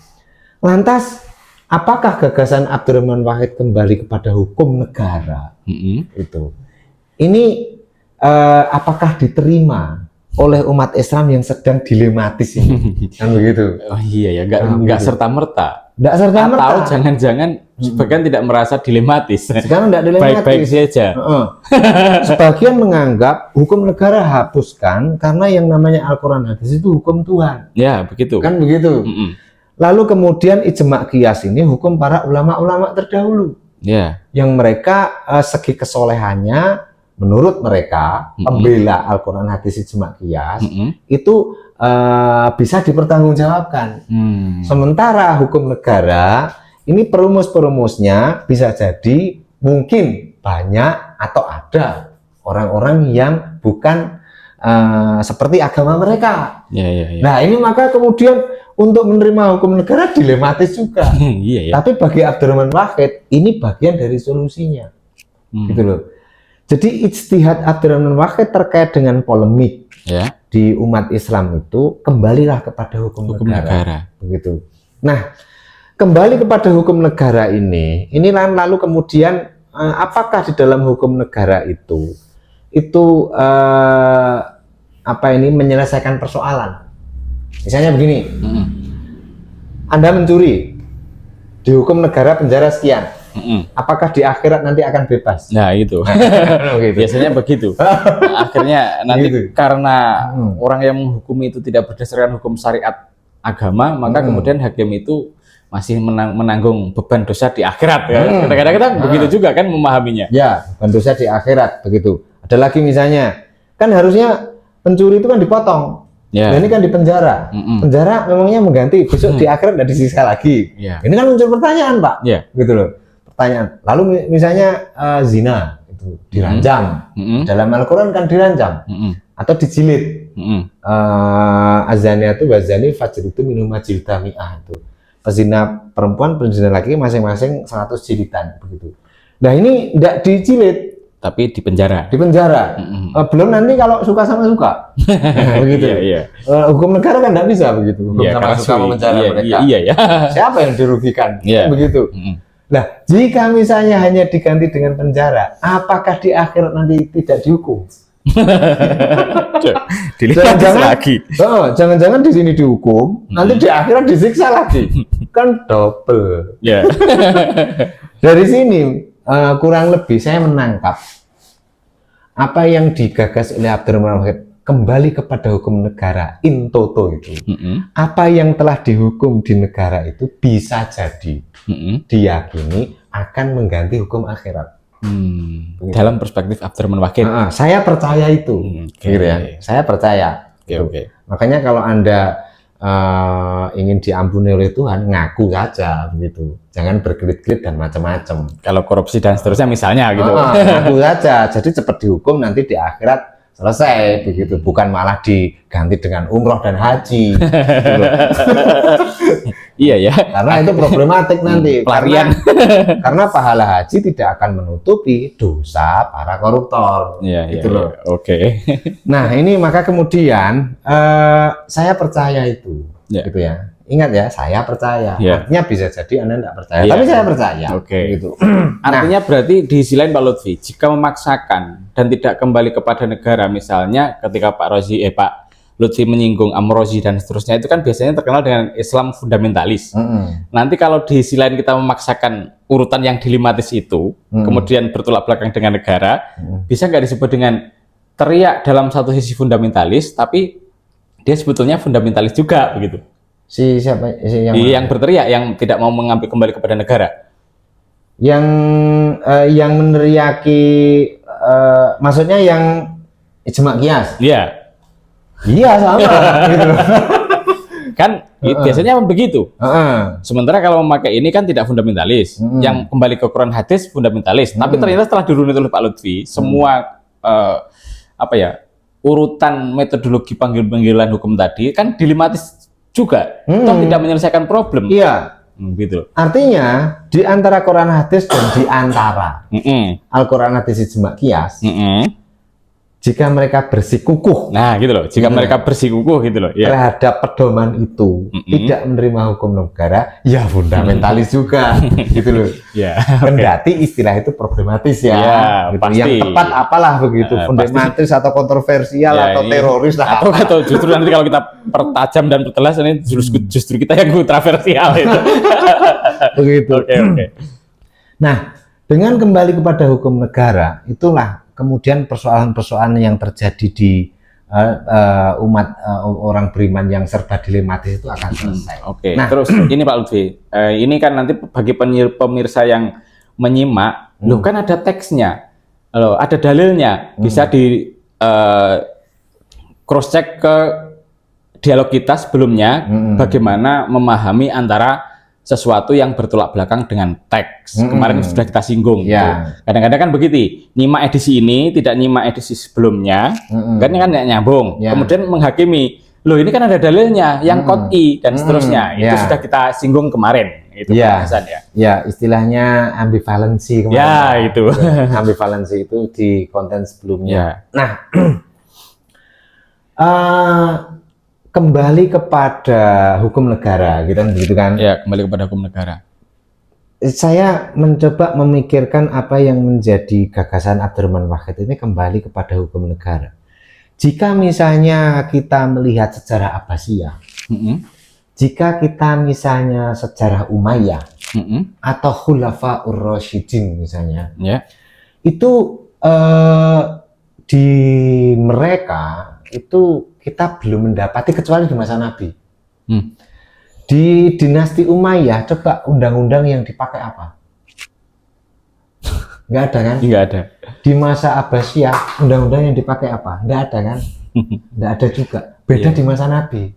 Lantas apakah gagasan Abdurrahman Wahid kembali kepada hukum negara? Itu. Ini apakah diterima oleh umat Islam yang sedang dilematis ini? Kan begitu. Oh iya ya, enggak serta-merta. Enggak serta-merta. Atau jangan-jangan sebagian tidak merasa dilematis. Sekarang enggak dilematis. Baik-baik saja. Sebagian menganggap hukum negara hapuskan karena yang namanya Al-Quran hadis itu hukum Tuhan. Ya, begitu. Kan begitu. Lalu kemudian ijma qiyas ini hukum para ulama-ulama terdahulu. Yang mereka segi kesolehannya menurut mereka pembela Al-Quran hadis ijma qiyas itu bisa dipertanggungjawabkan. Sementara hukum negara ini perumus-perumusnya bisa jadi mungkin banyak atau ada orang-orang yang bukan seperti agama mereka. Nah ini maka kemudian untuk menerima hukum negara dilematis juga. Tapi bagi Abdurrahman Wahid ini bagian dari solusinya. Gitu loh. Jadi ijtihad Abdurrahman Wahid terkait dengan polemik di umat Islam itu kembalilah kepada hukum negara. Begitu. Nah, kembali kepada hukum negara ini lalu kemudian apakah di dalam hukum negara itu menyelesaikan persoalan? Misalnya begini, Anda mencuri, dihukum negara penjara sekian, apakah di akhirat nanti akan bebas? Nah itu, biasanya begitu. Akhirnya nanti karena orang yang menghukumi itu tidak berdasarkan hukum syariat agama, maka kemudian hakim itu masih menanggung beban dosa di akhirat. Kadang-kadang begitu juga kan memahaminya. Ya, beban dosa di akhirat begitu. Ada lagi misalnya, kan harusnya pencuri itu kan dipotong. Nah, ini kan di penjara. Penjara memangnya mengganti besok di akhirat tidak disiksa lagi. Ini kan muncul pertanyaan, Pak. Gitu loh. Pertanyaan. Lalu misalnya zina itu diranjam. Dalam Al-Qur'an kan diranjam. Atau dijilid. Azaniatu wazani fajritu minum jilda mi'ah itu. Pezina perempuan, pezina laki masing-masing 100 jilidan begitu. Nah, ini tidak dijilid tapi di penjara. Di penjara. Belum nanti kalau suka sama suka. Begitu. Hukum negara kan tidak bisa begitu. Hukum sama suka penjara mereka. Siapa yang dirugikan? Begitu. Nah, jika misalnya hanya diganti dengan penjara, apakah di akhirat nanti tidak dihukum? Jangan-jangan lagi. Jangan-jangan di sini dihukum, nanti di akhirat disiksa lagi. Kan double. Ya. Dari sini kurang lebih saya menangkap apa yang digagas oleh Abdurrahman Wahid kembali kepada hukum negara in toto itu. Apa yang telah dihukum di negara itu bisa jadi diyakini akan mengganti hukum akhirat. Dalam perspektif Abdurrahman Wahid. Saya percaya itu. Gitu ya. Saya percaya. Oke. Makanya kalau Anda ingin diampuni oleh Tuhan, ngaku saja begitu. Jangan berkelit-kelit dan macam-macam. Kalau korupsi dan seterusnya misalnya gitu. Ngaku saja. Jadi cepat dihukum, nanti di akhirat selesai begitu, bukan malah diganti dengan umroh dan haji. Gitu. Iya ya. Karena itu problematik nanti. Karena pahala haji tidak akan menutupi dosa para koruptor. Iya, gitu loh. Oke. Nah ini maka kemudian saya percaya itu, gitu ya. Ingat ya, saya percaya. Artinya bisa jadi Anda tidak percaya, tapi saya percaya. Oke. Gitu. Artinya berarti di sisi lain Pak Lutfi, jika memaksakan dan tidak kembali kepada negara, misalnya ketika Pak Lutfi menyinggung Amrozi dan seterusnya, itu kan biasanya terkenal dengan Islam fundamentalis. Nanti kalau di sisi lain kita memaksakan urutan yang dilematis itu, kemudian bertolak belakang dengan negara, bisa nggak disebut dengan teriak dalam satu sisi fundamentalis, tapi dia sebetulnya fundamentalis juga begitu? Siapa yang berteriak, yang tidak mau mengambil kembali kepada negara, yang meneriaki, maksudnya yang ijma qiyas. Iya sama gitu loh. Kan biasanya begitu. Sementara kalau memakai ini kan tidak fundamentalis. Yang kembali ke Quran hadis fundamentalis. Tapi ternyata setelah dirunut oleh Pak Lutfi, semua urutan metodologi panggilan hukum tadi kan dilematis juga. Toh tidak menyelesaikan problem. Iya. Gitu. Artinya di antara Quran hadis dan di antara Al-Quran hadis ijma qiyas, jika mereka bersikukuh, nah gitu loh, jika mereka bersikukuh gitu loh, terhadap pedoman itu tidak menerima hukum negara, ya fundamentalis juga, gitu loh. Kendati istilah itu problematis ya, gitu. Pasti. Yang tepat apalah begitu, fundamentalis atau kontroversial atau teroris lah. Atau justru nanti kalau kita pertajam dan pertelas ini justru kita yang kontroversial itu. Begitu. Oke. Nah, dengan kembali kepada hukum negara, itulah kemudian persoalan-persoalan yang terjadi di umat orang beriman yang serba dilematis itu akan selesai. Nah, terus ini Pak Lutfi, ini kan nanti bagi pemirsa yang menyimak, loh kan ada teksnya, loh ada dalilnya, bisa di cross check ke dialog kita sebelumnya, bagaimana memahami antara sesuatu yang bertolak belakang dengan teks. Kemarin sudah kita singgung. Kadang-kadang kan begitu, nyimak edisi ini tidak nyimak edisi sebelumnya, kan nggak nyambung. Kemudian menghakimi, loh ini kan ada dalilnya yang qot'i dan seterusnya. Itu sudah kita singgung kemarin. Itu istilahnya ambivalensi kemarin. Itu. Ambivalensi itu di konten sebelumnya. Nah, kembali kepada hukum negara, gitu kan? Ya, kembali kepada hukum negara. Saya mencoba memikirkan apa yang menjadi gagasan Abdurrahman Wahid ini kembali kepada hukum negara. Jika misalnya kita melihat sejarah Abbasiyah, jika kita misalnya sejarah Umayyah, atau Khulafaur Rasyidin misalnya, itu di mereka itu kita belum mendapati kecuali di masa Nabi. Di dinasti Umayyah, coba undang-undang yang dipakai apa? Nggak ada kan? Nggak ada. Di masa Abbasiyah, undang-undang yang dipakai apa? Nggak ada kan? Nggak ada juga. Beda di masa Nabi.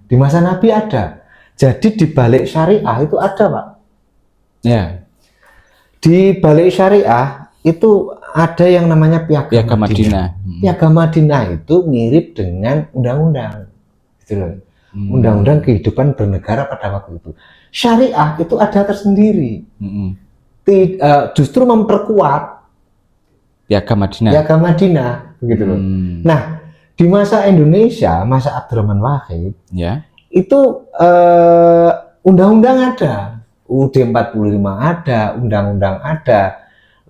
Di masa Nabi ada. Jadi di balik syariah itu ada, Pak. Di balik syariah itu ada yang namanya Piagam Madinah. Piagam Madinah itu mirip dengan undang-undang, gitu loh. Undang-undang kehidupan bernegara pada waktu itu. Syariah itu ada tersendiri. Justru memperkuat Piagam Madinah. Piagam Madinah, begitu loh. Nah, di masa Indonesia, masa Abdurrahman Wahid, itu undang-undang ada, UUD 45 ada, undang-undang ada.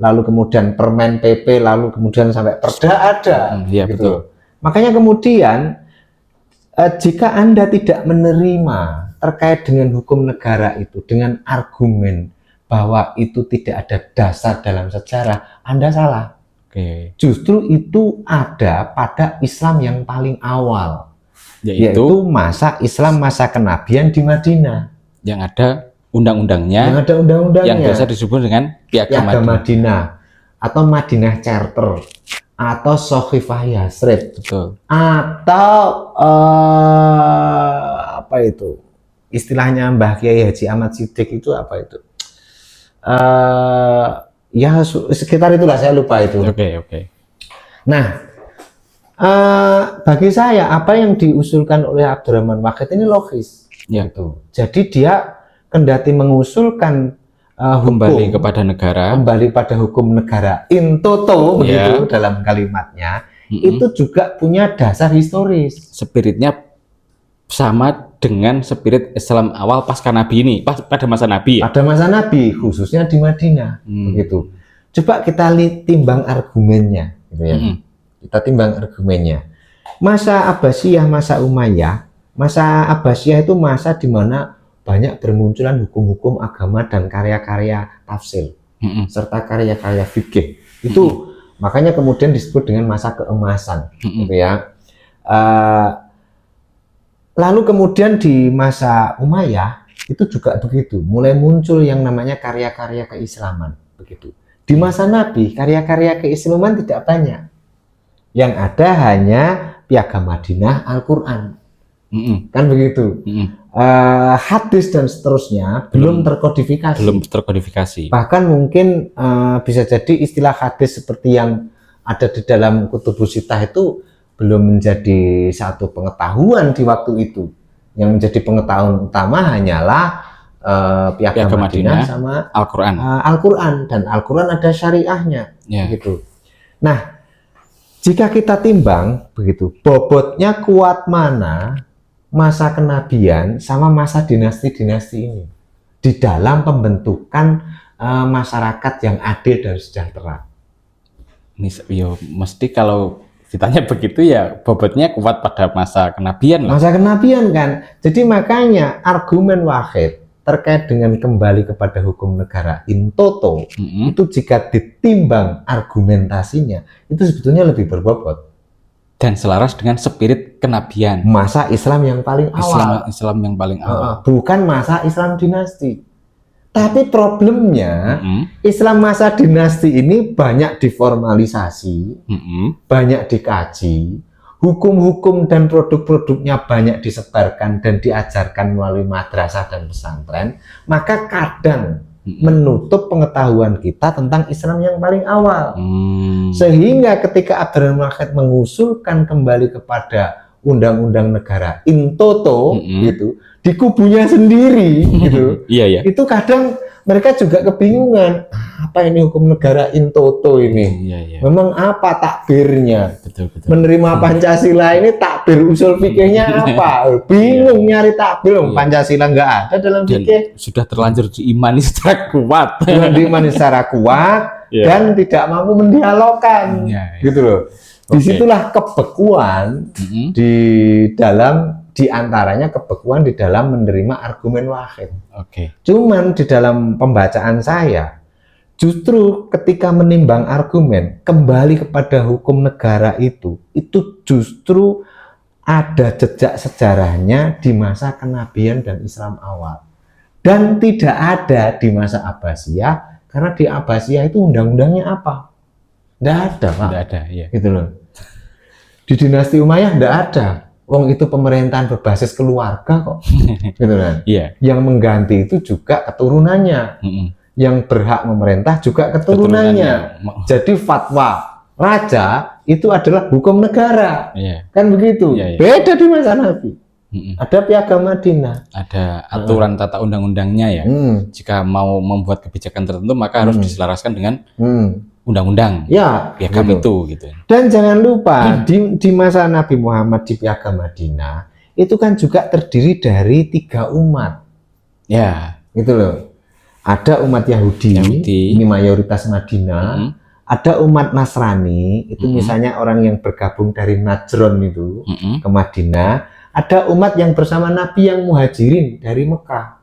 lalu kemudian Permen PP, lalu kemudian sampai Perda ada. Iya, gitu. betul. Makanya kemudian jika Anda tidak menerima terkait dengan hukum negara itu dengan argumen bahwa itu tidak ada dasar dalam sejarah, Anda salah. Justru itu ada pada Islam yang paling awal, yaitu masa Islam masa kenabian di Madinah. Yang ada undang-undangnya. Yang ada undang-undangnya. Yang biasa disebut dengan Piagam Madinah atau Madinah Charter atau Sohifah Yasrib. Betul. Atau apa itu? Istilahnya Mbah Kiai Haji Ahmad Siddiq itu apa itu? Ya sekitar itulah, saya lupa itu. Oke. Nah, bagi saya apa yang diusulkan oleh Abdurrahman Wahid ini logis. Gitu. Jadi dia kendati mengusulkan kembali kepada negara, kembali pada hukum negara in toto begitu dalam kalimatnya, itu juga punya dasar historis. Spiritnya sama dengan spirit Islam awal pasca Nabi ini, pada masa Nabi. Pada masa Nabi, khususnya di Madinah, begitu. Coba kita timbang argumennya, gitu ya. Kita timbang argumennya. Masa Abbasiyah, masa Umayyah, masa Abbasiyah itu masa di mana banyak bermunculan hukum-hukum agama dan karya-karya tafsir, serta karya-karya fikih. Itu makanya kemudian disebut dengan masa keemasan, gitu ya. Lalu kemudian di masa Umayyah itu juga begitu, mulai muncul yang namanya karya-karya keislaman, begitu. Di masa Nabi karya-karya keislaman tidak banyak, yang ada hanya Piagam Madinah, Al-Quran, kan begitu. Hadis dan seterusnya belum terkodifikasi. Bahkan mungkin bisa jadi istilah hadis seperti yang ada di dalam Kutubus Sittah itu belum menjadi satu pengetahuan di waktu itu. Yang menjadi pengetahuan utama hanyalah Piagam Madinah sama Al-Quran. Al-Quran, dan Al-Quran ada syariahnya, gitu. Nah, jika kita timbang begitu, bobotnya kuat mana masa kenabian sama masa dinasti-dinasti ini di dalam pembentukan masyarakat yang adil dan sejahtera. Mesti kalau ditanya begitu ya bobotnya kuat pada masa kenabian lah. Masa kenabian kan. Jadi makanya argumen Wahid terkait dengan kembali kepada hukum negara in toto itu jika ditimbang argumentasinya itu sebetulnya lebih berbobot dan selaras dengan spirit kenabian masa Islam yang paling awal. Islam yang paling awal, bukan masa Islam dinasti. Tapi problemnya Islam masa dinasti ini banyak diformalisasi, banyak dikaji, hukum-hukum dan produk-produknya banyak disebarkan dan diajarkan melalui madrasah dan pesantren, maka kadang menutup pengetahuan kita tentang Islam yang paling awal. Sehingga ketika Abdurrahman Wahid mengusulkan kembali kepada undang-undang negara in toto gitu, di kubunya sendiri gitu. Itu kadang mereka juga kebingungan, apa ini hukum negara in toto ini? Memang apa takbirnya? Betul. Menerima Pancasila ini takbir usul fikihnya apa? Bingung nyari takbir, Pancasila nggak ada dalam fikih. Sudah terlanjur diimani secara kuat. Diimani secara kuat dan tidak mampu mendialogkan, gitu loh. Disitulah kebekuan di antaranya kebekuan di dalam menerima argumen Wahid. Cuman di dalam pembacaan saya, justru ketika menimbang argumen kembali kepada hukum negara itu justru ada jejak sejarahnya di masa kenabian dan Islam awal. Dan tidak ada di masa Abbasiyah, karena di Abbasiyah itu undang-undangnya apa? Tidak ada, Pak. Tidak ada, gitu loh. Di dinasti Umayyah tidak ada. Wong itu pemerintahan berbasis keluarga kok. Gitu kan? Yang mengganti itu juga keturunannya. Yang berhak memerintah juga keturunannya. Jadi fatwa raja itu adalah hukum negara. Kan begitu. Beda di masa Nabi. Ada Piagam Madinah. Ada aturan tata undang-undangnya ya. Jika mau membuat kebijakan tertentu maka harus diselaraskan dengan undang-undang Piagam gitu. Dan jangan lupa di masa Nabi Muhammad di Piagam Madinah itu kan juga terdiri dari 3 umat. Gitu loh. ada umat Yahudi, ini mayoritas Madinah, ada umat Nasrani, itu misalnya orang yang bergabung dari Najran itu ke Madinah, ada umat yang bersama Nabi yang muhajirin dari Mekah.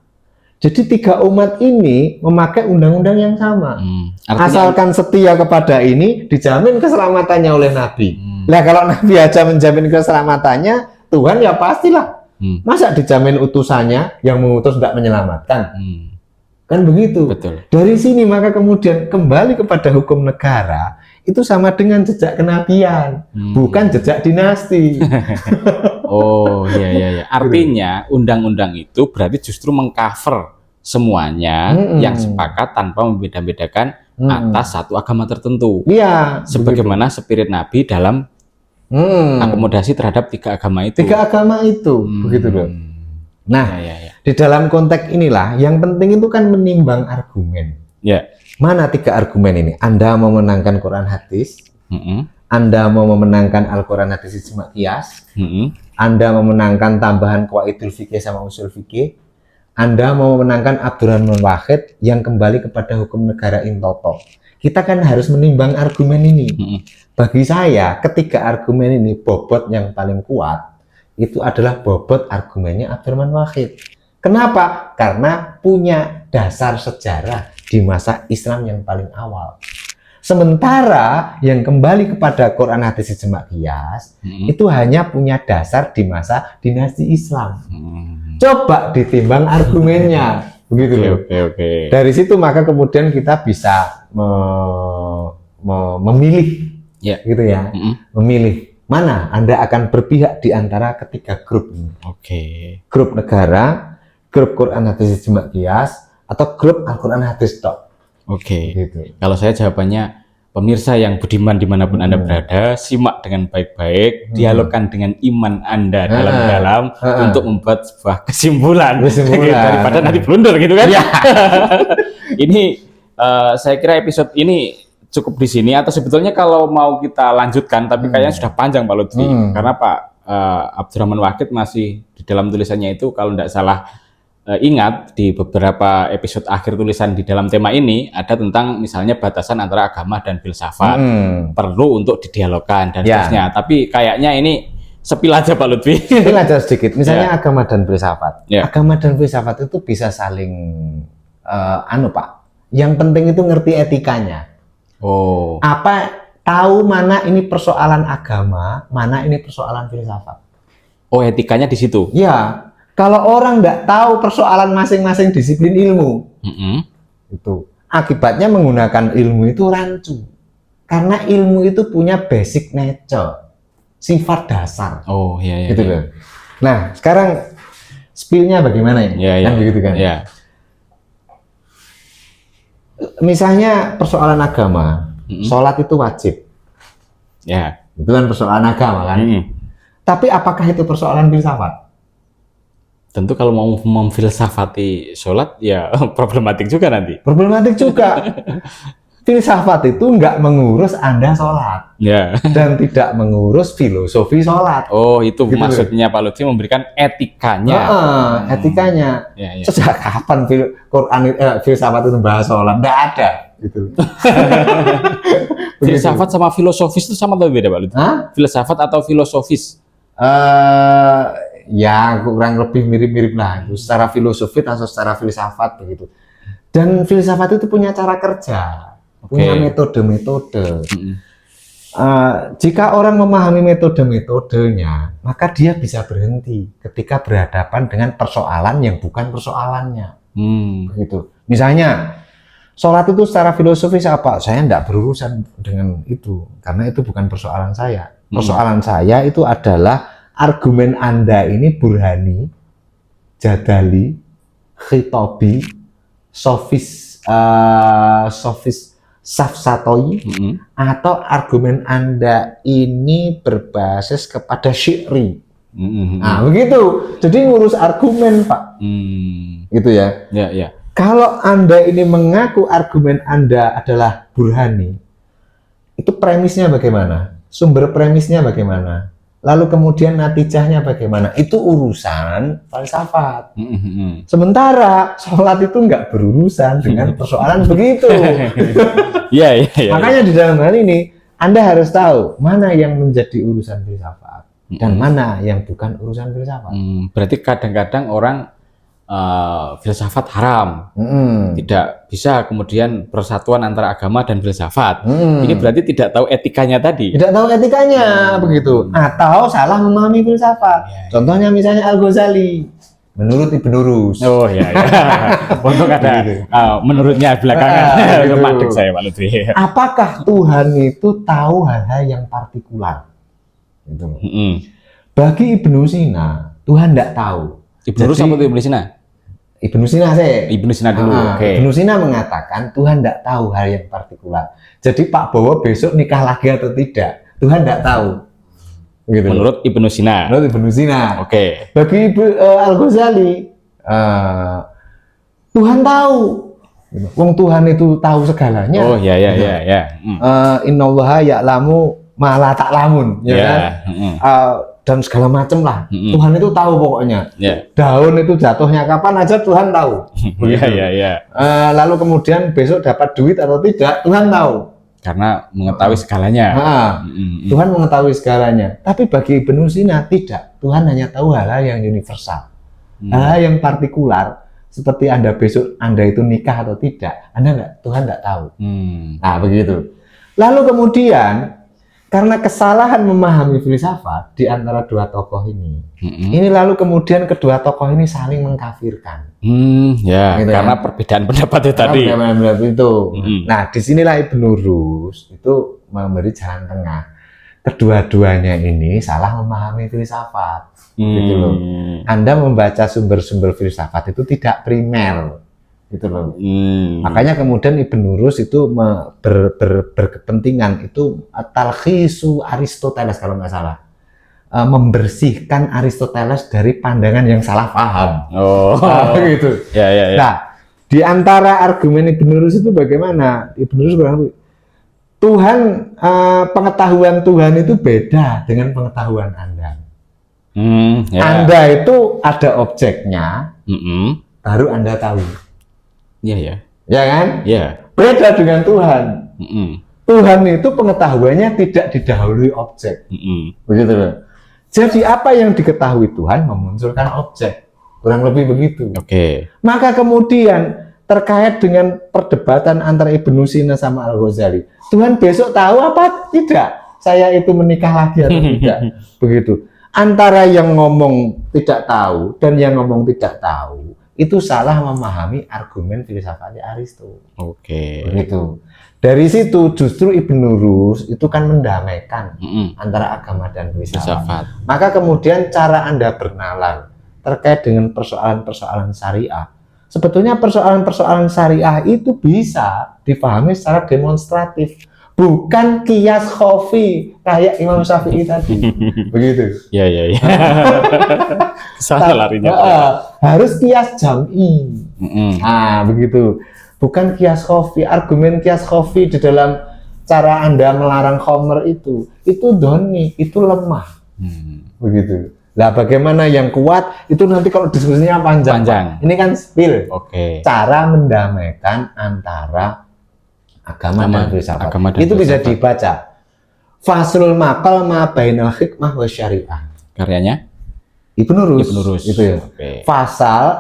Jadi 3 umat ini memakai undang-undang yang sama. Asalkan setia kepada ini, dijamin keselamatannya oleh Nabi. Nah, kalau Nabi aja menjamin keselamatannya, Tuhan ya pastilah. Masa dijamin utusannya yang mengutus tidak menyelamatkan? Kan begitu. Betul. Dari sini maka kemudian kembali kepada hukum negara, itu sama dengan jejak kenabian, bukan jejak dinasti. Oh iya. Artinya undang-undang itu berarti justru mengcover semuanya yang sepakat tanpa membeda-bedakan atas satu agama tertentu. Iya. Sebagaimana spirit Nabi dalam akomodasi terhadap 3 agama itu. 3 agama itu, begitu loh. Nah, di dalam konteks inilah yang penting itu kan menimbang argumen. Ya. Mana 3 argumen ini? Anda mau menangkan Quran hadis, Anda mau memenangkan Al-Quran hadis ijma qiyas, Anda mau memenangkan tambahan qawaidul fikih sama usul fikih, Anda mau memenangkan Abdurrahman Wahid yang kembali kepada hukum negara in toto. Kita kan harus menimbang argumen ini. Bagi saya, ketiga argumen ini bobot yang paling kuat itu adalah bobot argumennya Abdurrahman Wahid. Kenapa? Karena punya dasar sejarah di masa Islam yang paling awal. Sementara yang kembali kepada Quran hadis ijma qiyas itu hanya punya dasar di masa dinasti Islam. Coba ditimbang argumennya, begitu loh. Oke. Dari situ maka kemudian kita bisa memilih, gitu ya, memilih mana Anda akan berpihak di antara ketiga grup ini. Grup negara, grup Quran hadis ijma qiyas, atau grup Al-Quran hadis tok. Gitu. Kalau saya jawabannya, pemirsa yang budiman dimanapun Anda berada, simak dengan baik-baik, dialogkan dengan iman Anda dalam-dalam untuk membuat sebuah kesimpulan. Daripada nanti blunder gitu kan. Ini saya kira episode ini cukup di sini, atau sebetulnya kalau mau kita lanjutkan, tapi kayaknya sudah panjang Pak Lutfi, karena Pak Abdurrahman Wahid masih di dalam tulisannya itu, kalau tidak salah ingat di beberapa episode akhir tulisan di dalam tema ini ada tentang misalnya batasan antara agama dan filsafat perlu untuk didialogkan dan seterusnya. Tapi kayaknya ini sepil aja Pak Lutfi. Sepil aja sedikit. Misalnya agama dan filsafat. Agama dan filsafat itu bisa saling Pak. Yang penting itu ngerti etikanya. Apa tahu mana ini persoalan agama, mana ini persoalan filsafat. Etikanya di situ. Ya. Kalau orang nggak tahu persoalan masing-masing disiplin ilmu, itu akibatnya menggunakan ilmu itu rancu. Karena ilmu itu punya basic nature, sifat dasar. Gitu loh. Nah, sekarang spillnya bagaimana ya? Kan begitu kan? Misalnya persoalan agama, sholat itu wajib. Itu kan persoalan agama kan? Tapi apakah itu persoalan filsafat? Tentu kalau mau memfilsafati sholat ya problematik juga nanti. Problematik juga. Filsafat itu nggak mengurus Anda sholat. Dan tidak mengurus filosofi sholat. Itu gitu maksudnya Pak Lutfi memberikan etikanya. Etikanya. Sejak kapan filsafat itu bahas sholat? Nggak ada. Gitu. Filsafat sama filosofis itu sama atau beda Pak Lutfi? Filsafat atau filosofis? Ya kurang lebih mirip-mirip lah, secara filosofi atau secara filsafat begitu. Dan filsafat itu punya cara kerja, punya metode-metode. Jika orang memahami metode-metodenya, maka dia bisa berhenti ketika berhadapan dengan persoalan yang bukan persoalannya. Begitu. Misalnya, sholat itu secara filosofis apa? Saya tidak berurusan dengan itu, karena itu bukan persoalan saya. Persoalan saya itu adalah argumen Anda ini burhani, jadali, khitobi, sofis, safsatoi, atau argumen Anda ini berbasis kepada syi'ri. Nah, begitu. Jadi ngurus argumen, Pak. Gitu ya. Kalau Anda ini mengaku argumen Anda adalah burhani, itu premisnya bagaimana? Sumber premisnya bagaimana? Lalu kemudian natijahnya bagaimana? Itu urusan falsafat. Sementara sholat itu nggak berurusan dengan persoalan begitu. Iya. Makanya di dalam hal ini Anda harus tahu mana yang menjadi urusan filsafat dan mana yang bukan urusan filsafat. Berarti kadang-kadang orang filsafat haram, tidak bisa kemudian persatuan antara agama dan filsafat. Ini berarti tidak tahu etikanya tadi. Tidak tahu etikanya begitu, atau salah memahami filsafat. Contohnya misalnya Al-Ghazali, menurut Ibnu Rus. Oh iya. Untuk ada menurutnya belakangan madeg saya Pak Lutfi. Apakah Tuhan itu tahu hal-hal yang partikular? Gitu. Bagi Ibnu Sina, Tuhan tidak tahu. Ibnu Rus apa itu Ibnu Sina? Ibnu Sina Ibnu Sina dulu. Ibnu Sina mengatakan Tuhan tidak tahu hal yang partikular. Jadi Pak Bowo besok nikah lagi atau tidak, Tuhan tidak tahu. Begitu. Menurut Ibnu Sina. Menurut Ibnu Sina. Bagi Al-Ghazali, Tuhan tahu. Wong Tuhan itu tahu segalanya. Oh iya. Innallaha ya'lamu ma la ta'lamun, ya kan? Dan segala macam lah. Tuhan itu tahu pokoknya. Daun itu jatuhnya kapan aja Tuhan tahu. Lalu kemudian besok dapat duit atau tidak, Tuhan tahu. Karena mengetahui segalanya. Tuhan mengetahui segalanya. Tapi bagi Ibnu Sina tidak. Tuhan hanya tahu hal-hal yang universal. Hal-hal yang partikular. Seperti Anda besok, Anda itu nikah atau tidak. Tuhan nggak tahu. Nah begitu. Lalu kemudian karena kesalahan memahami filsafat di antara dua tokoh ini, ini lalu kemudian kedua tokoh ini saling mengkafirkan. Gitu karena perbedaan pendapat tadi. Itu. Nah, disinilah Ibnu Rus itu memberi jalan tengah. Kedua-duanya ini salah memahami filsafat. Gitu loh. Anda membaca sumber-sumber filsafat itu tidak primer. Gitu loh. Makanya kemudian Ibnu Rus itu berkepentingan itu talkhisu Aristoteles kalau nggak salah, membersihkan Aristoteles dari pandangan yang salah paham. Gitu. Nah, di antara argumen Ibnu Rus itu bagaimana? Ibnu Rus bilang Tuhan, pengetahuan Tuhan itu beda dengan pengetahuan Anda. Anda itu ada objeknya, baru Anda tahu. Ya kan? Iya. Beda dengan Tuhan. Tuhan itu pengetahuannya tidak didahului objek. Begitu loh. Jadi apa yang diketahui Tuhan memunculkan objek. Kurang lebih begitu. Maka kemudian terkait dengan perdebatan antara Ibnu Sina sama Al-Ghazali, Tuhan besok tahu apa tidak? Saya itu menikah lagi atau tidak? Begitu. Antara yang ngomong tidak tahu dan yang ngomong tidak tahu, itu salah memahami argumen filsafatnya Aristo. Begitu. Dari situ justru Ibnu Rus itu kan mendamaikan antara agama dan filsafat. Maka kemudian cara Anda bernalar terkait dengan persoalan-persoalan syariah. Sebetulnya persoalan-persoalan syariah itu bisa dipahami secara demonstratif. Bukan kias khofi kayak Imam Syafi'i tadi. Begitu. Iya. Salah larinya. Harus kias jam'i. Nah, begitu. Bukan kias khofi. Argumen kias khofi di dalam cara Anda melarang khamr itu doni, itu lemah. Begitu. Lah bagaimana yang kuat itu nanti kalau diskusinya panjang. Ini kan spill. Cara mendamaikan antara agama dan filsafat. Itu bisa dibaca. Faslul maqal ma bainal hikmah wa syariah. Karyanya Ibnu Rus. Itu ya. Fasal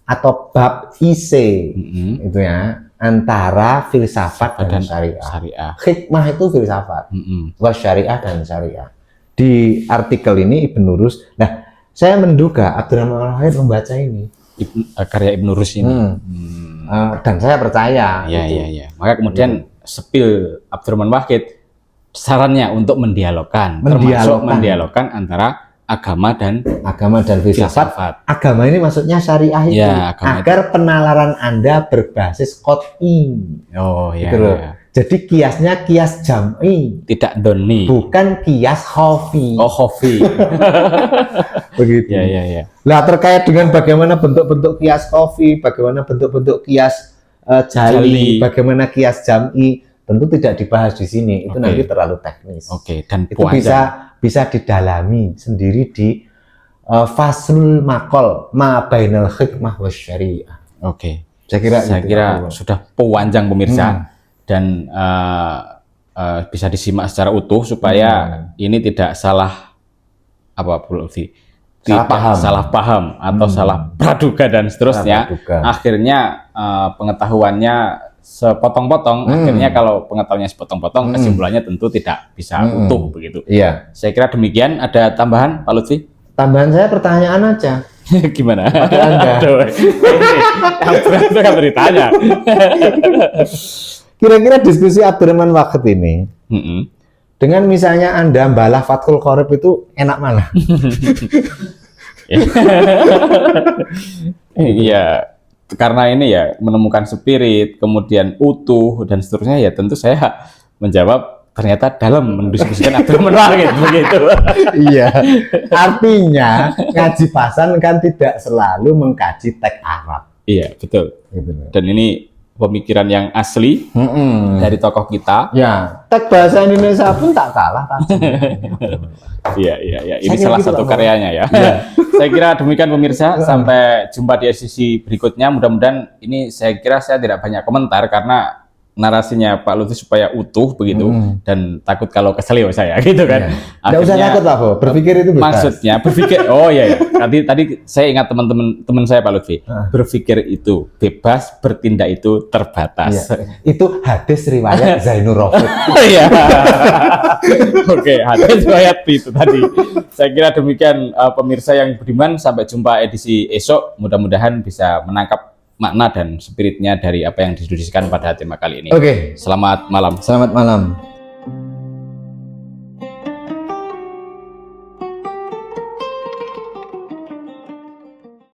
atau bab isi itu ya antara filsafat dan syariah. Hikmah itu filsafat. Wa syariah dan syariah. Di artikel ini Ibnu Rus. Nah, saya menduga Abdurrahman Wahid membaca ini. Karya Ibnu Rus ini. Dan saya percaya. Iya. Maka kemudian sepil Abdurrahman Wahid sarannya untuk mendialogkan antara agama dan filsafat. Agama ini maksudnya syariah itu agar penalaran Anda berbasis qot'i. Gitu loh. Jadi kiasnya kias jam'i, tidak doni. Bukan kias khofi. Khofi. Begitu. Iya. Nah, terkait dengan bagaimana bentuk-bentuk kias khofi, bagaimana bentuk-bentuk kias jali, bagaimana kias jam'i, tentu tidak dibahas di sini. Itu nanti terlalu teknis. Dan itu bisa bisa didalami sendiri di Faslul Maqal ma bainal hikmah wasyariah. Oke. Saya kira sudah panjang pemirsa dan bisa disimak secara utuh supaya ini tidak salah salah paham atau salah praduga dan seterusnya. Akhirnya pengetahuannya sepotong-potong. Akhirnya kalau pengetahuannya sepotong-potong, kesimpulannya tentu tidak bisa utuh begitu. Iya. Saya kira demikian. Ada tambahan, Pak Lutfi? Tambahan saya pertanyaan aja. Gimana? Ada Anda. Itu kan ditanya. Kira-kira diskusi Abdurrahman Wahid ini, dengan misalnya Anda mbalah Fathul Qorib itu enak mana? Iya, karena ini ya menemukan spirit, kemudian utuh dan seterusnya, ya tentu saya menjawab ternyata dalam mendiskusikan Abdurrahman Wahid begitu. Iya, artinya ngaji pasan kan tidak selalu mengkaji teks Arab. Iya, betul. Gitu. Dan ini pemikiran yang asli dari tokoh kita. Ya, teks bahasa Indonesia pun tak kalah. Iya. Ini salah satu karyanya ya. Saya kira demikian pemirsa. Sampai jumpa di edisi berikutnya. Mudah-mudahan ini saya kira saya tidak banyak komentar karena narasinya Pak Lutfi supaya utuh begitu dan takut kalau keselio saya gitu kan. Nggak usah takut lah, berpikir itu bebas. Maksudnya berpikir, oh iya. Tadi saya ingat teman saya Pak Lutfi, berpikir itu bebas, bertindak itu terbatas. Iya. Itu hadis riwayat Zainur Rafiq. Iya. Oke, hadis riwayat itu tadi. Saya kira demikian pemirsa yang budiman, sampai jumpa edisi esok. Mudah-mudahan bisa menangkap makna dan spiritnya dari apa yang didiskusikan pada tema kali ini. Oke. Selamat malam. Selamat malam.